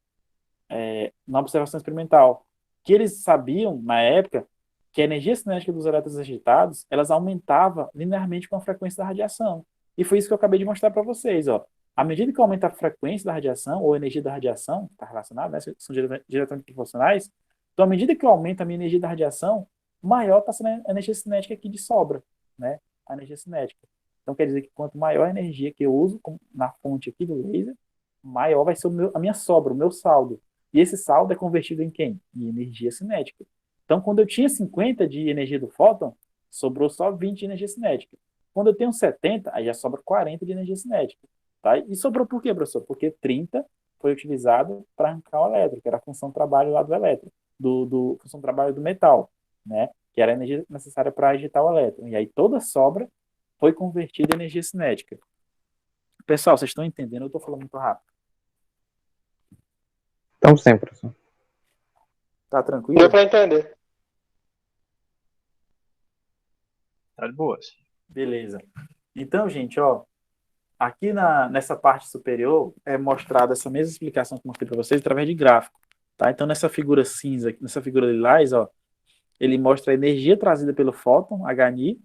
Na observação experimental, que eles sabiam, na época, que a energia cinética dos elétrons agitados, elas aumentavam linearmente com a frequência da radiação. E foi isso que eu acabei de mostrar para vocês, ó. À medida que aumenta a frequência da radiação, ou a energia da radiação, está relacionada, né, são diretamente proporcionais, então, à medida que eu aumento a minha energia da radiação, maior está sendo a energia cinética aqui de sobra, né? A energia cinética. Então, quer dizer que quanto maior a energia que eu uso na fonte aqui do laser, maior vai ser a minha sobra, o meu saldo. E esse saldo é convertido em quem? Em energia cinética. Então, quando eu tinha 50 de energia do fóton, sobrou só 20 de energia cinética. Quando eu tenho 70, aí já sobra 40 de energia cinética. Tá? E sobrou por quê, professor? Porque 30 foi utilizado para arrancar o elétron, que era a função trabalho lá do elétron, função trabalho do metal, né? Que era a energia necessária para agitar o elétron. E aí toda sobra foi convertida em energia cinética. Pessoal, vocês estão entendendo? Eu estou falando muito rápido. Estamos sempre, professor. Tá tranquilo? Deu para entender. Tá de boas. Beleza. Então, gente, ó, aqui nessa parte superior é mostrada essa mesma explicação que eu mostrei para vocês através de gráfico, tá? Então, nessa figura cinza, nessa figura lilás, ó, ele mostra a energia trazida pelo fóton, HNI,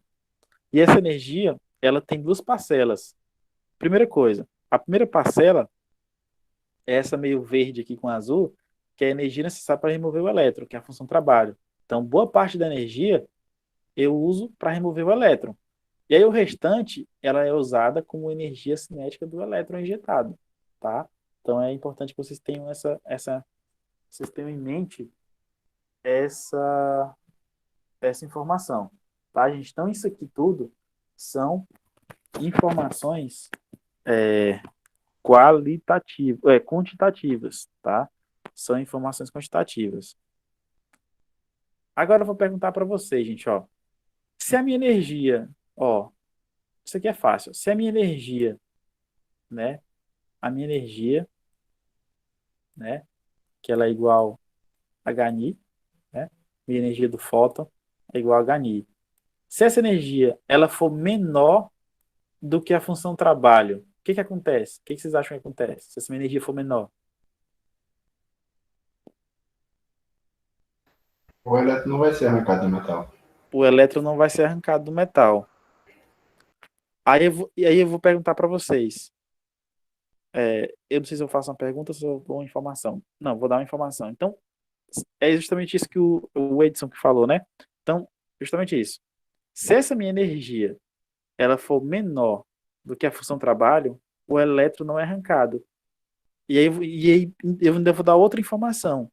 e essa energia, ela tem duas parcelas. Primeira coisa, a primeira parcela é essa meio verde aqui com azul, que é a energia necessária para remover o elétron, que é a função trabalho. Então, boa parte da energia eu uso para remover o elétron. E aí o restante, ela é usada como energia cinética do elétron injetado, tá? Então é importante que vocês tenham vocês tenham em mente essa, essa informação, tá, gente? Então isso aqui tudo são informações quantitativas, tá? São informações quantitativas. Agora eu vou perguntar para vocês, gente, ó. Se a minha energia, ó, isso aqui é fácil. Se a minha energia, né, a minha energia, né, que ela é igual a Hν, né, minha energia do fóton é igual a Hν. Se essa energia ela for menor do que a função trabalho, o que que acontece? O que que vocês acham que acontece se essa minha energia for menor? O elétron não vai ser arrancado do metal. O elétron não vai ser arrancado do metal. Aí eu vou perguntar para vocês. Eu não sei se eu faço uma pergunta ou se eu dou uma informação. Não, vou dar uma informação. Então, é justamente isso que o Edson que falou, né? Então, justamente isso. Se essa minha energia ela for menor do que a função trabalho, o elétron não é arrancado. E aí eu ainda vou dar outra informação.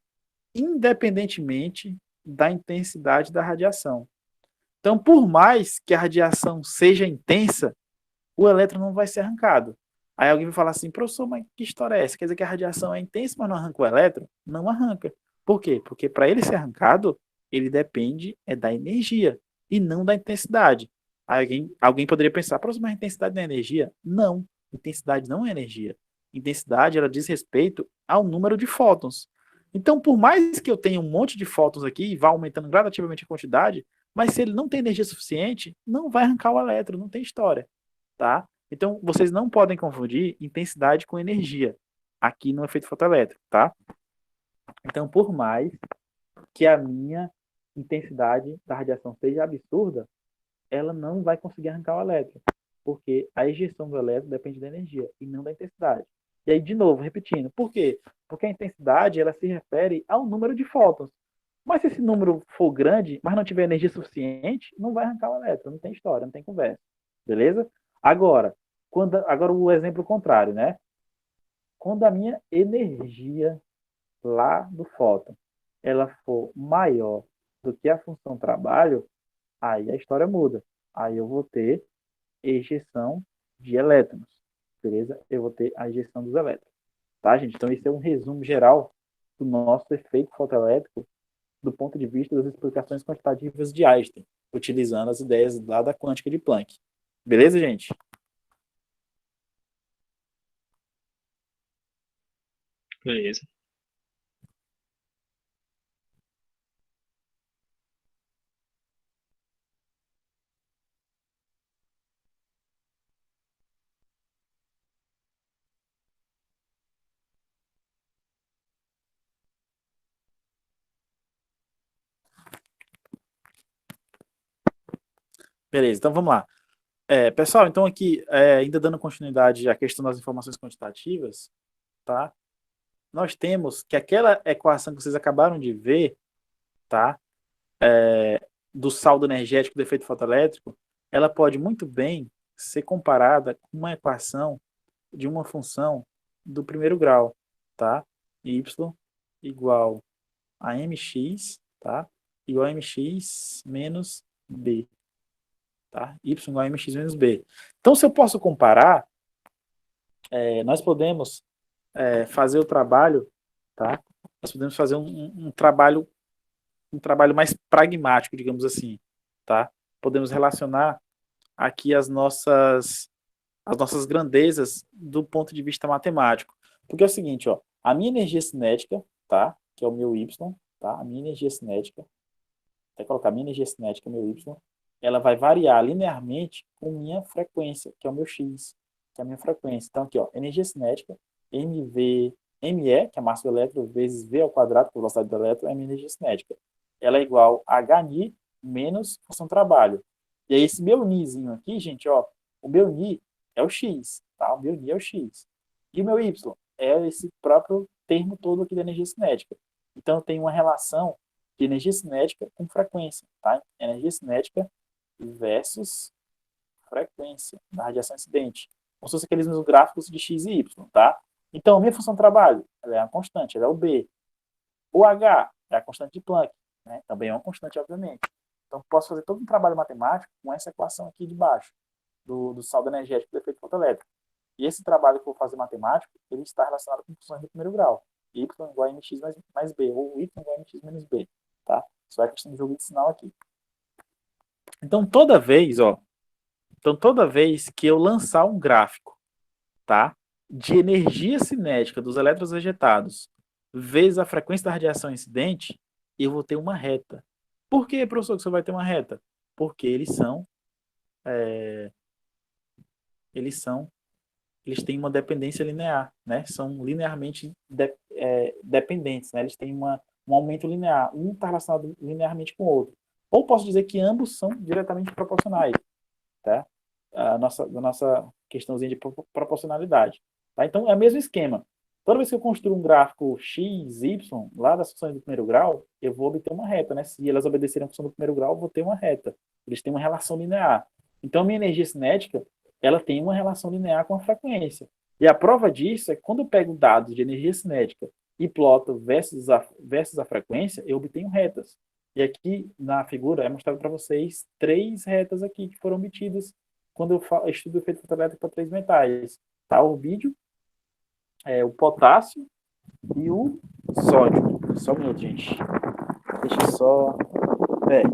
Independentemente da intensidade da radiação. Então, por mais que a radiação seja intensa, o elétron não vai ser arrancado. Aí alguém vai falar assim, professor, mas que história é essa? Quer dizer que a radiação é intensa, mas não arranca o elétron? Não arranca. Por quê? Porque para ele ser arrancado, ele depende da energia e não da intensidade. Aí alguém poderia pensar, professor, mas a intensidade não é energia? Não, intensidade não é energia. Intensidade, ela diz respeito ao número de fótons. Então, por mais que eu tenha um monte de fótons aqui e vá aumentando gradativamente a quantidade, mas se ele não tem energia suficiente, não vai arrancar o elétron, não tem história, tá? Então, vocês não podem confundir intensidade com energia aqui no efeito fotoelétrico, tá? Então, por mais que a minha intensidade da radiação seja absurda, ela não vai conseguir arrancar o elétron, porque a ejeção do elétron depende da energia e não da intensidade. E aí, de novo, repetindo, por quê? Porque a intensidade ela se refere ao número de fótons. Mas se esse número for grande, mas não tiver energia suficiente, não vai arrancar o elétron, não tem história, não tem conversa. Beleza? Agora o exemplo contrário, né? Quando a minha energia lá do fóton ela for maior do que a função trabalho, aí a história muda. Aí eu vou ter ejeção de elétrons, beleza? Eu vou ter a ejeção dos elétrons, tá, gente? Então esse é um resumo geral do nosso efeito fotoelétrico do ponto de vista das explicações quantitativas de Einstein, utilizando as ideias lá da quântica de Planck. Beleza, gente? Beleza. Beleza, então vamos lá. Pessoal, então aqui, ainda dando continuidade à questão das informações quantitativas, tá? Nós temos que aquela equação que vocês acabaram de ver, tá? Do saldo energético do efeito fotoelétrico, ela pode muito bem ser comparada com uma equação de uma função do primeiro grau, tá? Y igual a mx, tá? Igual a mx menos b, tá? Y igual a mx menos b. Então, se eu posso comparar, nós podemos fazer o trabalho, tá? Nós podemos fazer um trabalho mais pragmático, digamos assim, tá? Podemos relacionar aqui as nossas grandezas do ponto de vista matemático. Porque é o seguinte, ó, a minha energia cinética, tá? Que é o meu Y, tá? A minha energia cinética, até colocar a minha energia cinética, meu Y, ela vai variar linearmente com minha frequência, que é o meu X, que é a minha frequência. Então, aqui, ó, energia cinética, ME, que é a massa do elétron, vezes V ao quadrado, que é a velocidade do elétron, é a minha energia cinética. Ela é igual a Hν menos função trabalho. E aí, esse meu Nzinho aqui, gente, ó, o meu Ni é o X, tá? O meu Ni é o X. E o meu Y é esse próprio termo todo aqui da energia cinética. Então, tem uma relação de energia cinética com frequência, tá? Energia cinética versus frequência da radiação incidente. Como se fosse aqueles meus gráficos de x e y, tá? Então, a minha função de trabalho, ela é uma constante, ela é o B. O H é a constante de Planck, né? Também é uma constante, obviamente. Então, posso fazer todo um trabalho matemático com essa equação aqui de baixo, do saldo energético do efeito fotoelétrico. E esse trabalho que eu vou fazer matemático, ele está relacionado com funções de primeiro grau. Y igual a mx mais b, ou y igual a mx menos b, tá? Só é questão de jogo de sinal aqui. Então, toda vez que eu lançar um gráfico, tá, de energia cinética dos elétrons ejetados vezes a frequência da radiação incidente, eu vou ter uma reta. Por que, professor, que você vai ter uma reta? Porque eles têm uma dependência linear, né? São linearmente dependentes, né? Eles têm um aumento linear. Um está relacionado linearmente com o outro. Ou posso dizer que ambos são diretamente proporcionais, tá? A nossa questãozinha de proporcionalidade. Tá? Então, é o mesmo esquema. Toda vez que eu construo um gráfico x, y, lá das funções do primeiro grau, eu vou obter uma reta, né? Se elas obedecerem a função do primeiro grau, eu vou ter uma reta. Eles têm uma relação linear. Então, a minha energia cinética, ela tem uma relação linear com a frequência. E a prova disso é que quando eu pego dados de energia cinética e ploto versus a frequência, eu obtenho retas. E aqui, na figura, é mostrado para vocês 3 retas aqui que foram obtidas quando eu estudo o efeito fotoelétrico para 3 metais. Tá? O rubídio, o potássio e o sódio. Só um minuto, gente. Deixa eu só...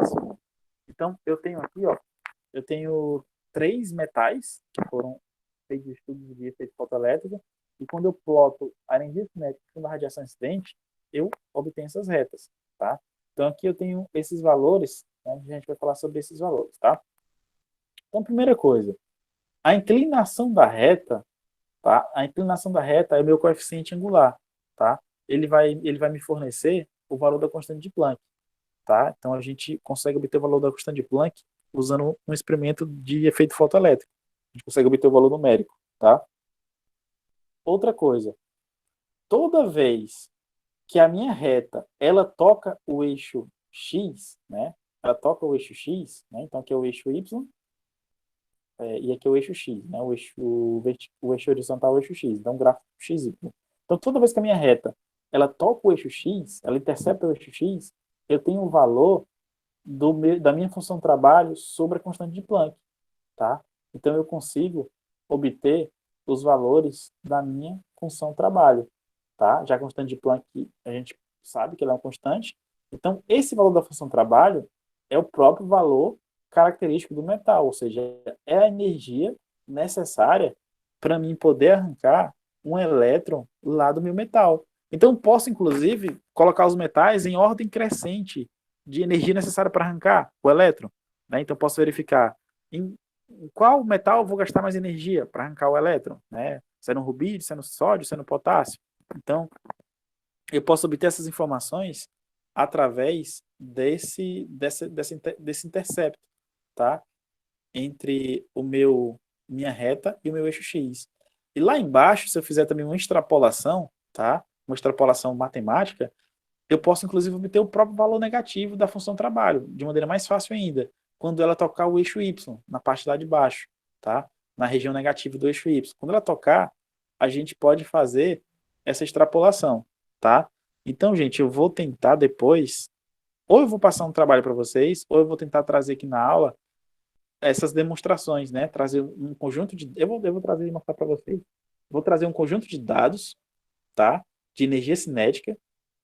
isso. Então, eu tenho aqui, ó, eu tenho 3 metais que foram feitos estudos de efeito fotoelétrico, e quando eu ploto a energia cinética da radiação incidente, eu obtenho essas retas, tá? Então, aqui eu tenho esses valores, né? A gente vai falar sobre esses valores, tá? Então, primeira coisa, a inclinação da reta, tá? A inclinação da reta é o meu coeficiente angular, tá? Ele vai me fornecer o valor da constante de Planck, tá? Então, a gente consegue obter o valor da constante de Planck usando um experimento de efeito fotoelétrico. A gente consegue obter o valor numérico, tá? Outra coisa, toda vez que a minha reta, ela toca o eixo X, né? Ela toca o eixo X, né? Então aqui é o eixo Y, e aqui é o eixo X, né? O eixo horizontal é o eixo X, então gráfico XY. Então toda vez que a minha reta, ela toca o eixo X, ela intercepta o eixo X, eu tenho um valor da minha função trabalho sobre a constante de Planck, tá? Então eu consigo obter os valores da minha função trabalho, tá? Já a constante de Planck, a gente sabe que ela é uma constante. Então, esse valor da função trabalho é o próprio valor característico do metal, ou seja, é a energia necessária para mim poder arrancar um elétron lá do meu metal. Então, posso, inclusive, colocar os metais em ordem crescente de energia necessária para arrancar o elétron, né? Então, posso verificar em qual metal eu vou gastar mais energia para arrancar o elétron, né? Se é no rubídio, se é no sódio, se é no potássio. Então, eu posso obter essas informações através desse intercepto, tá? Entre minha reta e o meu eixo X. E lá embaixo, se eu fizer também uma extrapolação, tá? Uma extrapolação matemática, eu posso, inclusive, obter o próprio valor negativo da função trabalho, de maneira mais fácil ainda, quando ela tocar o eixo Y, na parte lá de baixo, tá? Na região negativa do eixo Y. Quando ela tocar, a gente pode fazer essa extrapolação, tá? Então, gente, eu vou tentar depois, ou eu vou passar um trabalho para vocês, ou eu vou tentar trazer aqui na aula essas demonstrações, né? Trazer um conjunto de... Eu vou trazer e mostrar para vocês. Vou trazer um conjunto de dados, tá? De energia cinética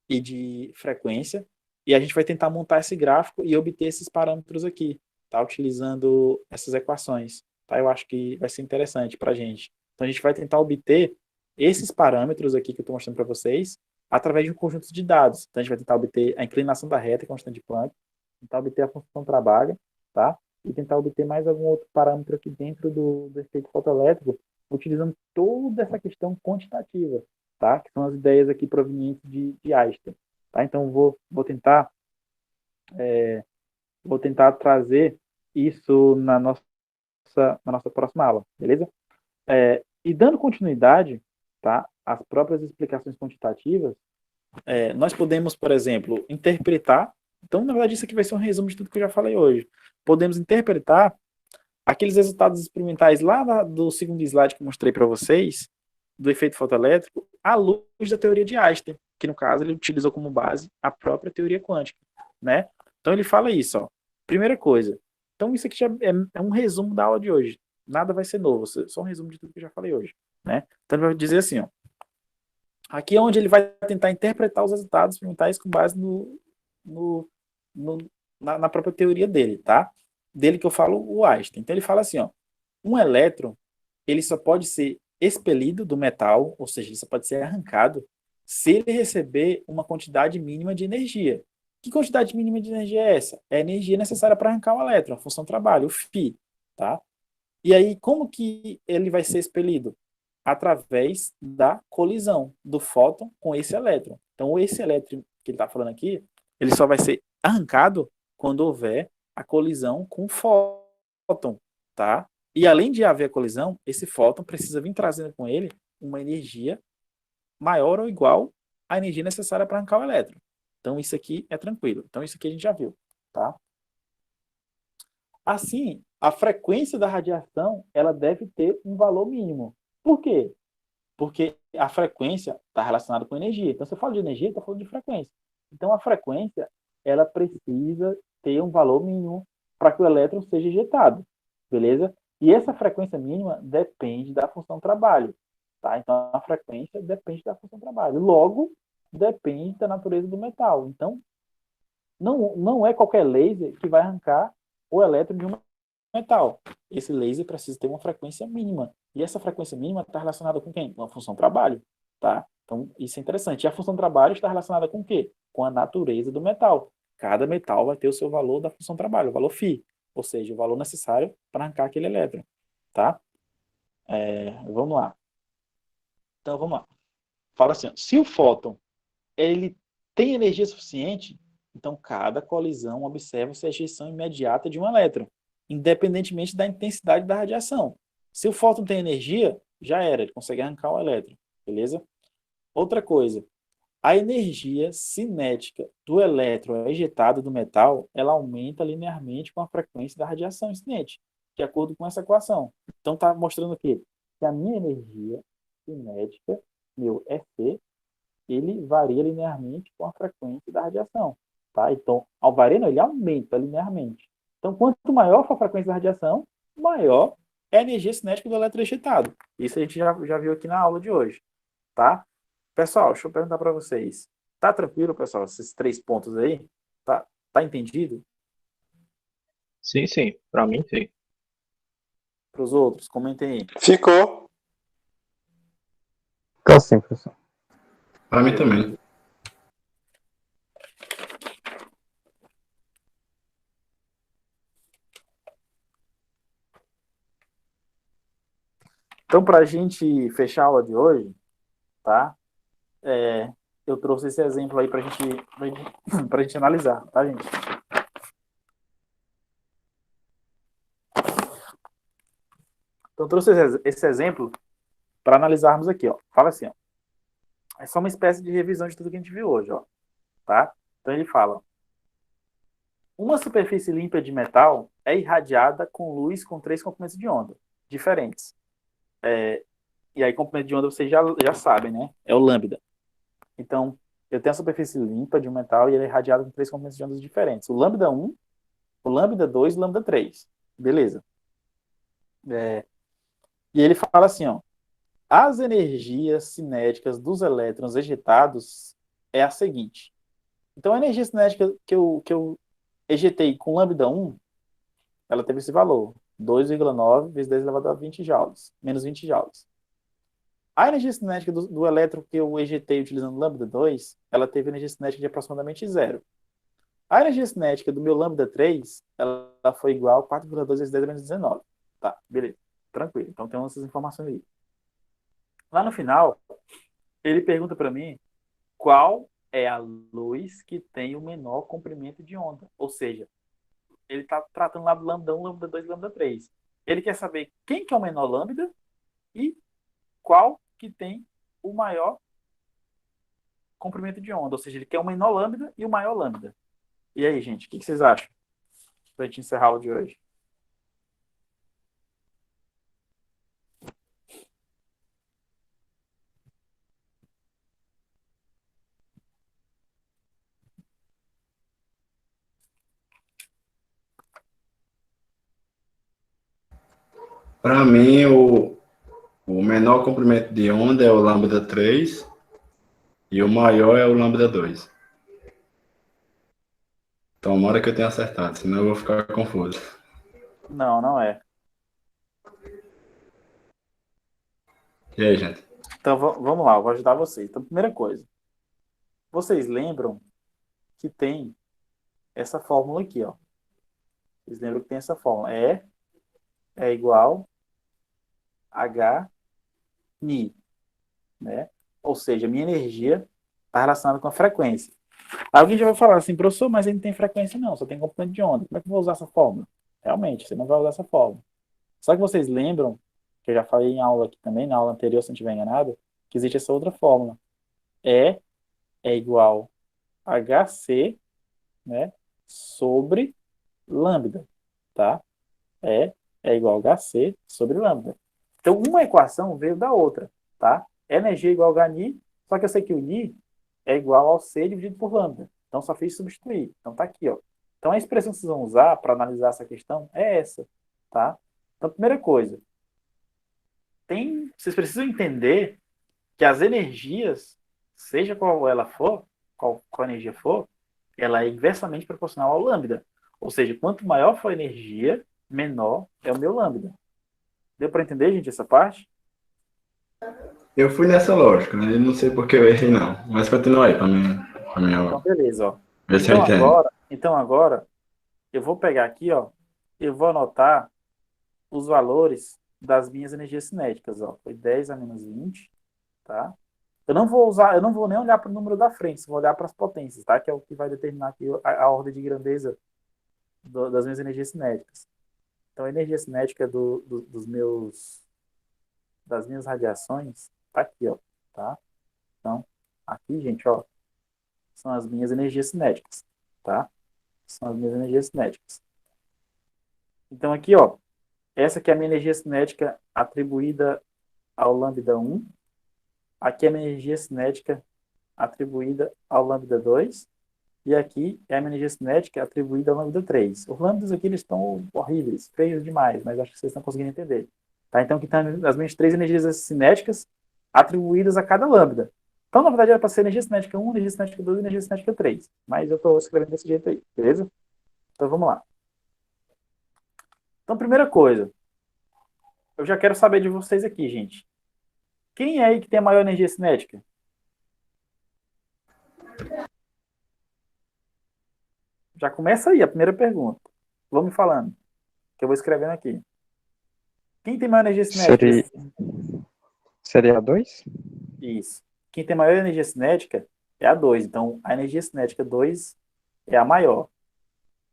e de frequência, e a gente vai tentar montar esse gráfico e obter esses parâmetros aqui, tá? Utilizando essas equações, tá? Eu acho que vai ser interessante para a gente. Então, a gente vai tentar obter esses parâmetros aqui que eu estou mostrando para vocês através de um conjunto de dados. Então, a gente vai tentar obter a inclinação da reta, constante de Planck, tentar obter a função trabalho, tá? E tentar obter mais algum outro parâmetro aqui dentro do efeito fotoelétrico, utilizando toda essa questão quantitativa, tá? Que são as ideias aqui provenientes de Einstein, tá? Então, vou tentar trazer isso na nossa próxima aula, beleza? E dando continuidade, tá? As próprias explicações quantitativas, nós podemos, por exemplo, interpretar. Então, na verdade, isso aqui vai ser um resumo de tudo que eu já falei hoje. Podemos interpretar aqueles resultados experimentais lá do segundo slide que eu mostrei para vocês, do efeito fotoelétrico, à luz da teoria de Einstein, que no caso ele utilizou como base a própria teoria quântica, né? Então ele fala isso, ó. Primeira coisa. Então isso aqui já é um resumo da aula de hoje. Nada vai ser novo, só um resumo de tudo que eu já falei hoje, né? Então ele vai dizer assim, ó. Aqui é onde ele vai tentar interpretar os resultados experimentais com base na própria teoria dele, tá? Dele que eu falo o Einstein. Então ele fala assim, ó, um elétron, ele só pode ser expelido do metal, ou seja, ele só pode ser arrancado, se ele receber uma quantidade mínima de energia. Que quantidade mínima de energia é essa? É a energia necessária para arrancar o elétron, a função trabalho, o φ, tá? E aí, como que ele vai ser expelido? Através da colisão do fóton com esse elétron. Então, esse elétron que ele está falando aqui, ele só vai ser arrancado quando houver a colisão com o fóton, tá? E além de haver a colisão, esse fóton precisa vir trazendo com ele uma energia maior ou igual à energia necessária para arrancar o elétron. Então, isso aqui é tranquilo. Então, isso aqui a gente já viu, tá? Assim, a frequência da radiação, ela deve ter um valor mínimo. Por quê? Porque a frequência está relacionada com energia. Então, se eu falo de energia, estou falando de frequência. Então, a frequência, ela precisa ter um valor mínimo para que o elétron seja ejetado, beleza? E essa frequência mínima depende da função trabalho, tá? Então, a frequência depende da função trabalho. Logo, depende da natureza do metal. Então, não é qualquer laser que vai arrancar o elétron de um metal. Esse laser precisa ter uma frequência mínima. E essa frequência mínima está relacionada com quem? Com a função trabalho, tá? Então, isso é interessante. E a função trabalho está relacionada com o quê? Com a natureza do metal. Cada metal vai ter o seu valor da função trabalho, o valor φ, ou seja, o valor necessário para arrancar aquele elétron, tá? Vamos lá. Então, vamos lá. Fala assim, ó, se o fóton ele tem energia suficiente, então cada colisão observa-se a ejeção imediata de um elétron, independentemente da intensidade da radiação. Se o fóton tem energia, já era, ele consegue arrancar o elétron, beleza? Outra coisa, a energia cinética do elétron ejetado do metal, ela aumenta linearmente com a frequência da radiação incidente, de acordo com essa equação. Então está mostrando o quê? Que a minha energia cinética, meu EC, ele varia linearmente com a frequência da radiação, tá? Então, ao variar, ele aumenta linearmente. Então, quanto maior for a frequência da radiação, maior é a energia cinética do elétron ejetado. Isso a gente já viu aqui na aula de hoje, tá? Pessoal, deixa eu perguntar para vocês. Tá tranquilo, pessoal, esses 3 pontos aí? Tá entendido? Sim, sim. Pra mim, sim. Para os outros, comentem aí. Ficou. Tá sim, professor. Para mim também. Então, para a gente fechar a aula de hoje, tá? Eu trouxe esse exemplo aí para a gente analisar, tá, gente? Então, eu trouxe esse exemplo para analisarmos aqui, ó. Fala assim, ó. É só uma espécie de revisão de tudo que a gente viu hoje, ó. Tá? Então, ele fala: uma superfície limpa de metal é irradiada com luz com 3 comprimentos de onda diferentes. E aí, comprimento de onda vocês já sabem, né? É o lambda. Então, eu tenho a superfície limpa de um metal e ele é irradiado com 3 comprimentos de ondas diferentes. O lambda 1, o lambda 2 e o lambda 3. Beleza. E ele fala assim, ó. As energias cinéticas dos elétrons ejetados é a seguinte. Então, a energia cinética que eu ejetei com lambda 1, ela teve esse valor. 2,9 vezes 10 elevado a 20 joules. Menos 20 joules. A energia cinética do elétron que eu ejetei utilizando lambda 2, ela teve energia cinética de aproximadamente 0. A energia cinética do meu lambda 3, ela foi igual a 4,2 vezes 10 menos 19. Tá, beleza. Tranquilo. Então, tem essas informações aí. Lá no final, ele pergunta para mim qual é a luz que tem o menor comprimento de onda. Ou seja, ele está tratando lá do lambda 1, lambda 2 e lambda 3. Ele quer saber quem que é o menor lambda e qual que tem o maior comprimento de onda. Ou seja, ele quer o menor lambda e o maior lambda. E aí, gente, o que vocês acham? Para a gente encerrar o de hoje. Para mim, o menor comprimento de onda é o lambda 3 e o maior é o lambda 2. Tomara que eu tenha acertado, senão eu vou ficar confuso. Não, não é. E aí, gente? Então vamos lá, eu vou ajudar vocês. Então, primeira coisa, vocês lembram que tem essa fórmula aqui, ó. Vocês lembram que tem essa fórmula? E é igual a H ni, né? Ou seja, minha energia está relacionada com a frequência. Alguém já vai falar assim, professor, mas ele não tem frequência não, só tem comprimento de onda. Como é que eu vou usar essa fórmula? Realmente, você não vai usar essa fórmula. Só que vocês lembram, que eu já falei em aula aqui também, na aula anterior, se não estiver enganado, que existe essa outra fórmula. E é igual a HC, né, sobre lambda, tá? E é igual a HC sobre lambda. Então, uma equação veio da outra, tá? Energia é igual a Ni, só que eu sei que o Ni é igual ao C dividido por lambda. Então, só fiz substituir. Então, tá aqui, ó. Então, a expressão que vocês vão usar para analisar essa questão é essa, tá? Então, primeira coisa, vocês precisam entender que as energias, seja qual ela for, qual energia for, ela é inversamente proporcional ao lambda. Ou seja, quanto maior for a energia, menor é o meu lambda. Deu para entender, gente, essa parte? Eu fui nessa lógica, né? Eu não sei porque eu errei, não. Mas continua aí pra mim Então, beleza, ó. ver se eu Então entendo. agora, então agora, eu vou pegar aqui, ó, eu vou anotar os valores das minhas energias cinéticas, ó. Foi 10 a menos 20, tá? Eu não vou nem olhar para o número da frente, vou olhar para as potências, tá? Que é o que vai determinar aqui a ordem de grandeza das minhas energias cinéticas. Então, a energia cinética das minhas radiações tá aqui, ó, tá? Então, aqui, gente, ó, são as minhas energias cinéticas, tá? São as minhas energias cinéticas. Então, aqui, ó, essa aqui é a minha energia cinética atribuída ao lambda 1. Aqui é a minha energia cinética atribuída ao lambda 2. E aqui é a minha energia cinética atribuída ao lambda 3. Os lambdas aqui, eles estão horríveis, feios demais, mas acho que vocês estão conseguindo entender. Tá? Então, aqui estão as minhas 3 energias cinéticas atribuídas a cada lambda. Então, na verdade, era para ser energia cinética 1, energia cinética 2 e energia cinética 3. Mas eu estou escrevendo desse jeito aí, beleza? Então, vamos lá. Então, primeira coisa, eu já quero saber de vocês aqui, gente. Quem é aí que tem a maior energia cinética? Já começa aí a primeira pergunta. Vão me falando, que eu vou escrevendo aqui. Quem tem maior energia cinética? Seria a 2? Isso. Quem tem maior energia cinética é a 2. Então, a energia cinética 2 é a maior.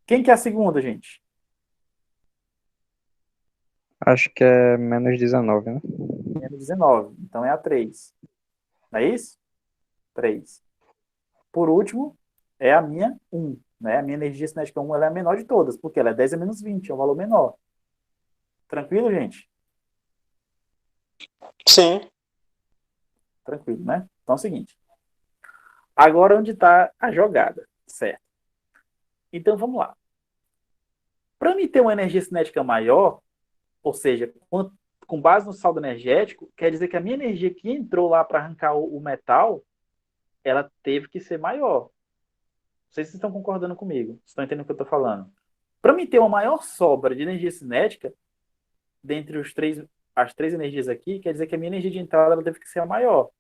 Quem que é a segunda, gente? Acho que é menos 19, né? Menos 19. Então, é a 3. Não é isso? 3. Por último, é a minha 1. Né? A minha energia cinética 1 ela é a menor de todas, porque ela é 10 a menos 20, é um valor menor. Tranquilo, gente? Sim. Tranquilo, né? Então é o seguinte. Agora onde está a jogada, certo? Então vamos lá. Para mim ter uma energia cinética maior, ou seja, com base no saldo energético, quer dizer que a minha energia que entrou lá para arrancar o metal, ela teve que ser maior. Não sei se vocês estão concordando comigo, vocês estão entendendo o que eu estou falando. Para mim ter uma maior sobra de energia cinética, dentre as três energias aqui, quer dizer que a minha energia de entrada ela teve que ser a maior.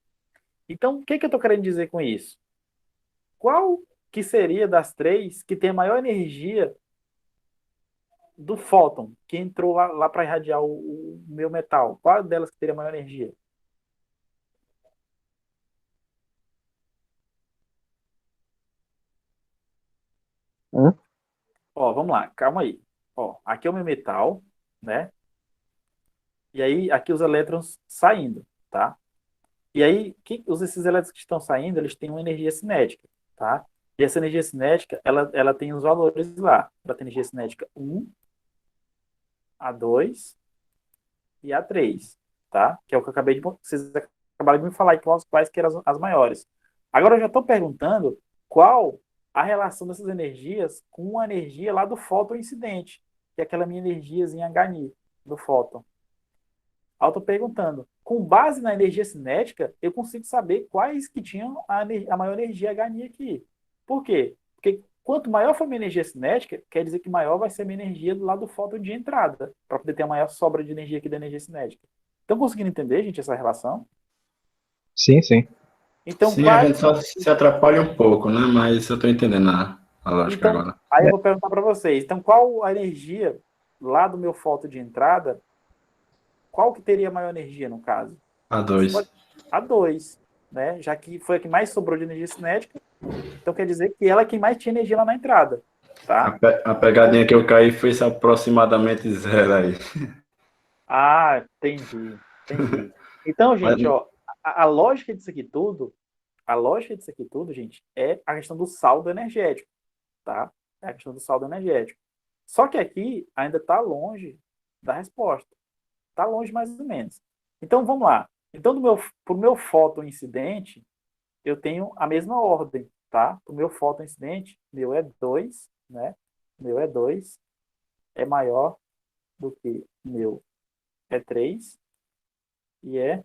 Então, o que eu estou querendo dizer com isso? Qual que seria das três que tem a maior energia do fóton, que entrou lá para irradiar o meu metal? Qual delas que teria maior energia? Hum? Ó, vamos lá, calma aí. Ó, aqui é o meu metal, né? E aí, aqui os elétrons saindo, tá? E aí, esses elétrons que estão saindo, eles têm uma energia cinética, tá? E essa energia cinética, ela tem os valores lá. Ela tem energia cinética 1, A2 e A3, tá? Que é o que eu acabei de... Vocês acabaram de me falar quais que eram as maiores. Agora eu já estou perguntando qual a relação dessas energias com a energia lá do fóton incidente, que é aquela minha energiazinha Hni do fóton. Aí eu tô perguntando, com base na energia cinética, eu consigo saber quais que tinham a maior energia HNI aqui. Por quê? Porque quanto maior for a minha energia cinética, quer dizer que maior vai ser a minha energia do lado do fóton de entrada, para poder ter a maior sobra de energia aqui da energia cinética. Estão conseguindo entender, gente, essa relação? Sim, sim. Então, Sim, a gente só se atrapalha um pouco, né? Mas eu tô entendendo a lógica então, agora. aí eu vou perguntar para vocês. Então, qual a energia lá do meu fóton de entrada? Qual que teria maior energia no caso? A Você 2. pode... A 2, né? Já que foi a que mais sobrou de energia cinética, então quer dizer que ela é quem mais tinha energia lá na entrada, tá? A pegadinha que eu caí foi aproximadamente zero aí. Ah, entendi, entendi. Então, Mas, gente, ó, a lógica disso aqui tudo, a lógica disso aqui tudo, gente, é a questão do saldo energético, tá? É a questão do saldo energético. Só que aqui ainda está longe da resposta. Está longe mais ou menos. Então, vamos lá. Então, para o meu fóton incidente, eu tenho a mesma ordem, tá? O meu fóton incidente, meu é 2, né? Meu é 2, é maior do que meu é 3 e é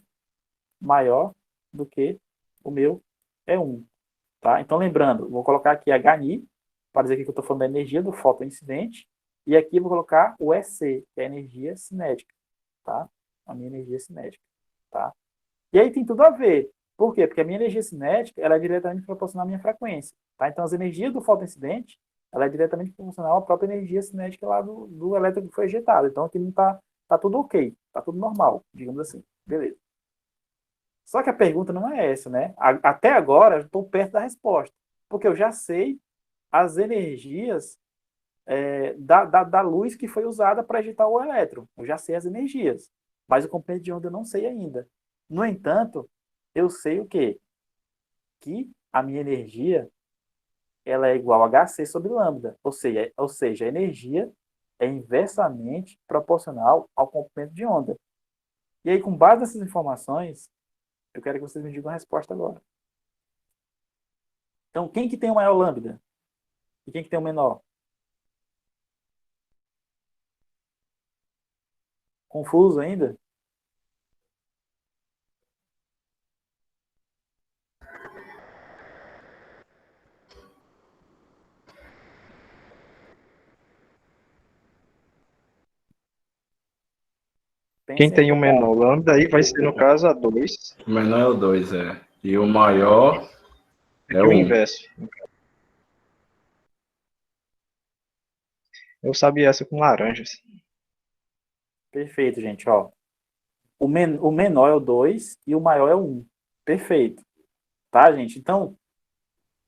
maior do que o meu é 1, tá? Então, lembrando, vou colocar aqui HNI, para dizer que eu estou falando da energia do fóton incidente, e aqui eu vou colocar o EC, que é a energia cinética, tá? A minha energia cinética, tá? E aí tem tudo a ver. Por quê? Porque a minha energia cinética ela é diretamente proporcional à minha frequência. Tá? Então, as energias do fotoincidente ela é diretamente proporcional à própria energia cinética lá do elétron que foi ejetado. Então, aqui não tá tudo ok. Tá tudo normal, digamos assim. Beleza. Só que a pergunta não é essa, né? Até agora, eu estou perto da resposta. Porque eu já sei as energias da luz que foi usada para ejetar o elétron. Eu já sei as energias. Mas o comprimento de onda eu não sei ainda. No entanto, eu sei o quê? Que a minha energia ela é igual a Hc sobre lambda. Ou seja, a energia é inversamente proporcional ao comprimento de onda. E aí, com base nessas informações, eu quero que vocês me digam a resposta agora. Então, quem que tem o maior lambda? E quem que tem o menor? Confuso ainda? Quem Pensem aí um tem o menor pouco. lambda aí vai ser, no caso, a 2 o menor é o 2, é. E o maior é e o o 1. inverso. Eu sabia essa com laranjas. Perfeito, gente. Ó. O menor é o 2 e o maior é o 1. Perfeito. Tá, gente? Então,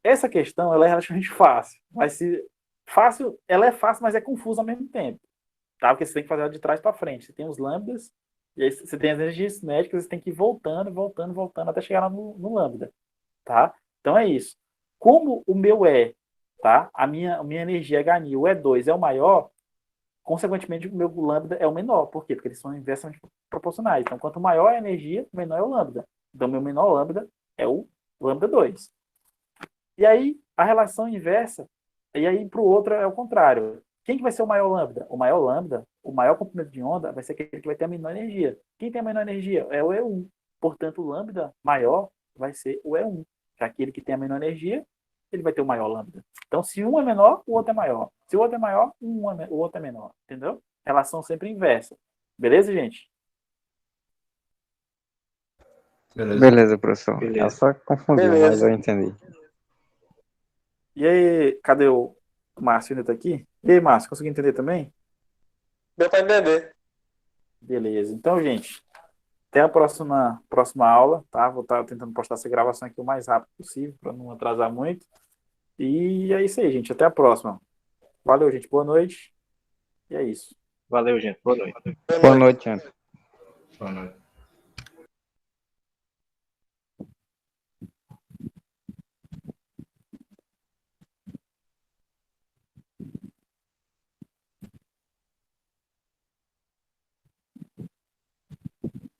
essa questão ela é relativamente fácil. Mas se fácil, ela é fácil, mas é confusa ao mesmo tempo. Tá? Porque você tem que fazer ela de trás para frente. Você tem os lambdas, e aí você tem as energias cinéticas, você tem que ir voltando, voltando, voltando, até chegar lá no lambda. Tá? Então é isso. Como o meu tá? A minha energia HNI, o E2 é o maior, consequentemente o meu lambda é o menor. Por quê? Porque eles são inversamente proporcionais. Então, quanto maior a energia, menor é o lambda. Então, meu menor lambda é o lambda 2. E aí, a relação inversa, e aí para o outro é o contrário. Quem que vai ser o maior lambda? O maior lambda, o maior comprimento de onda, vai ser aquele que vai ter a menor energia. Quem tem a menor energia? É o E1. Portanto, o lambda maior vai ser o E1. Já que aquele que tem a menor energia, ele vai ter o maior lambda. Então, se um é menor, o outro é maior. Se o outro é maior, o outro é menor. Entendeu? Relação sempre inversa. Beleza, gente? Beleza. Beleza, professor. Ela Beleza. só confundiu, mas Beleza. eu entendi. E aí, cadê o Márcio? Ainda tá aqui? E aí, Márcio, conseguiu entender também? Deu para entender. Beleza. Então, gente, até a próxima aula, tá? Vou estar tentando postar essa gravação aqui o mais rápido possível, para não atrasar muito. E é isso aí, gente. Até a próxima. Valeu, gente. Boa noite. E é isso. Valeu, gente. Boa noite. Boa Boa noite. noite, André. Boa noite.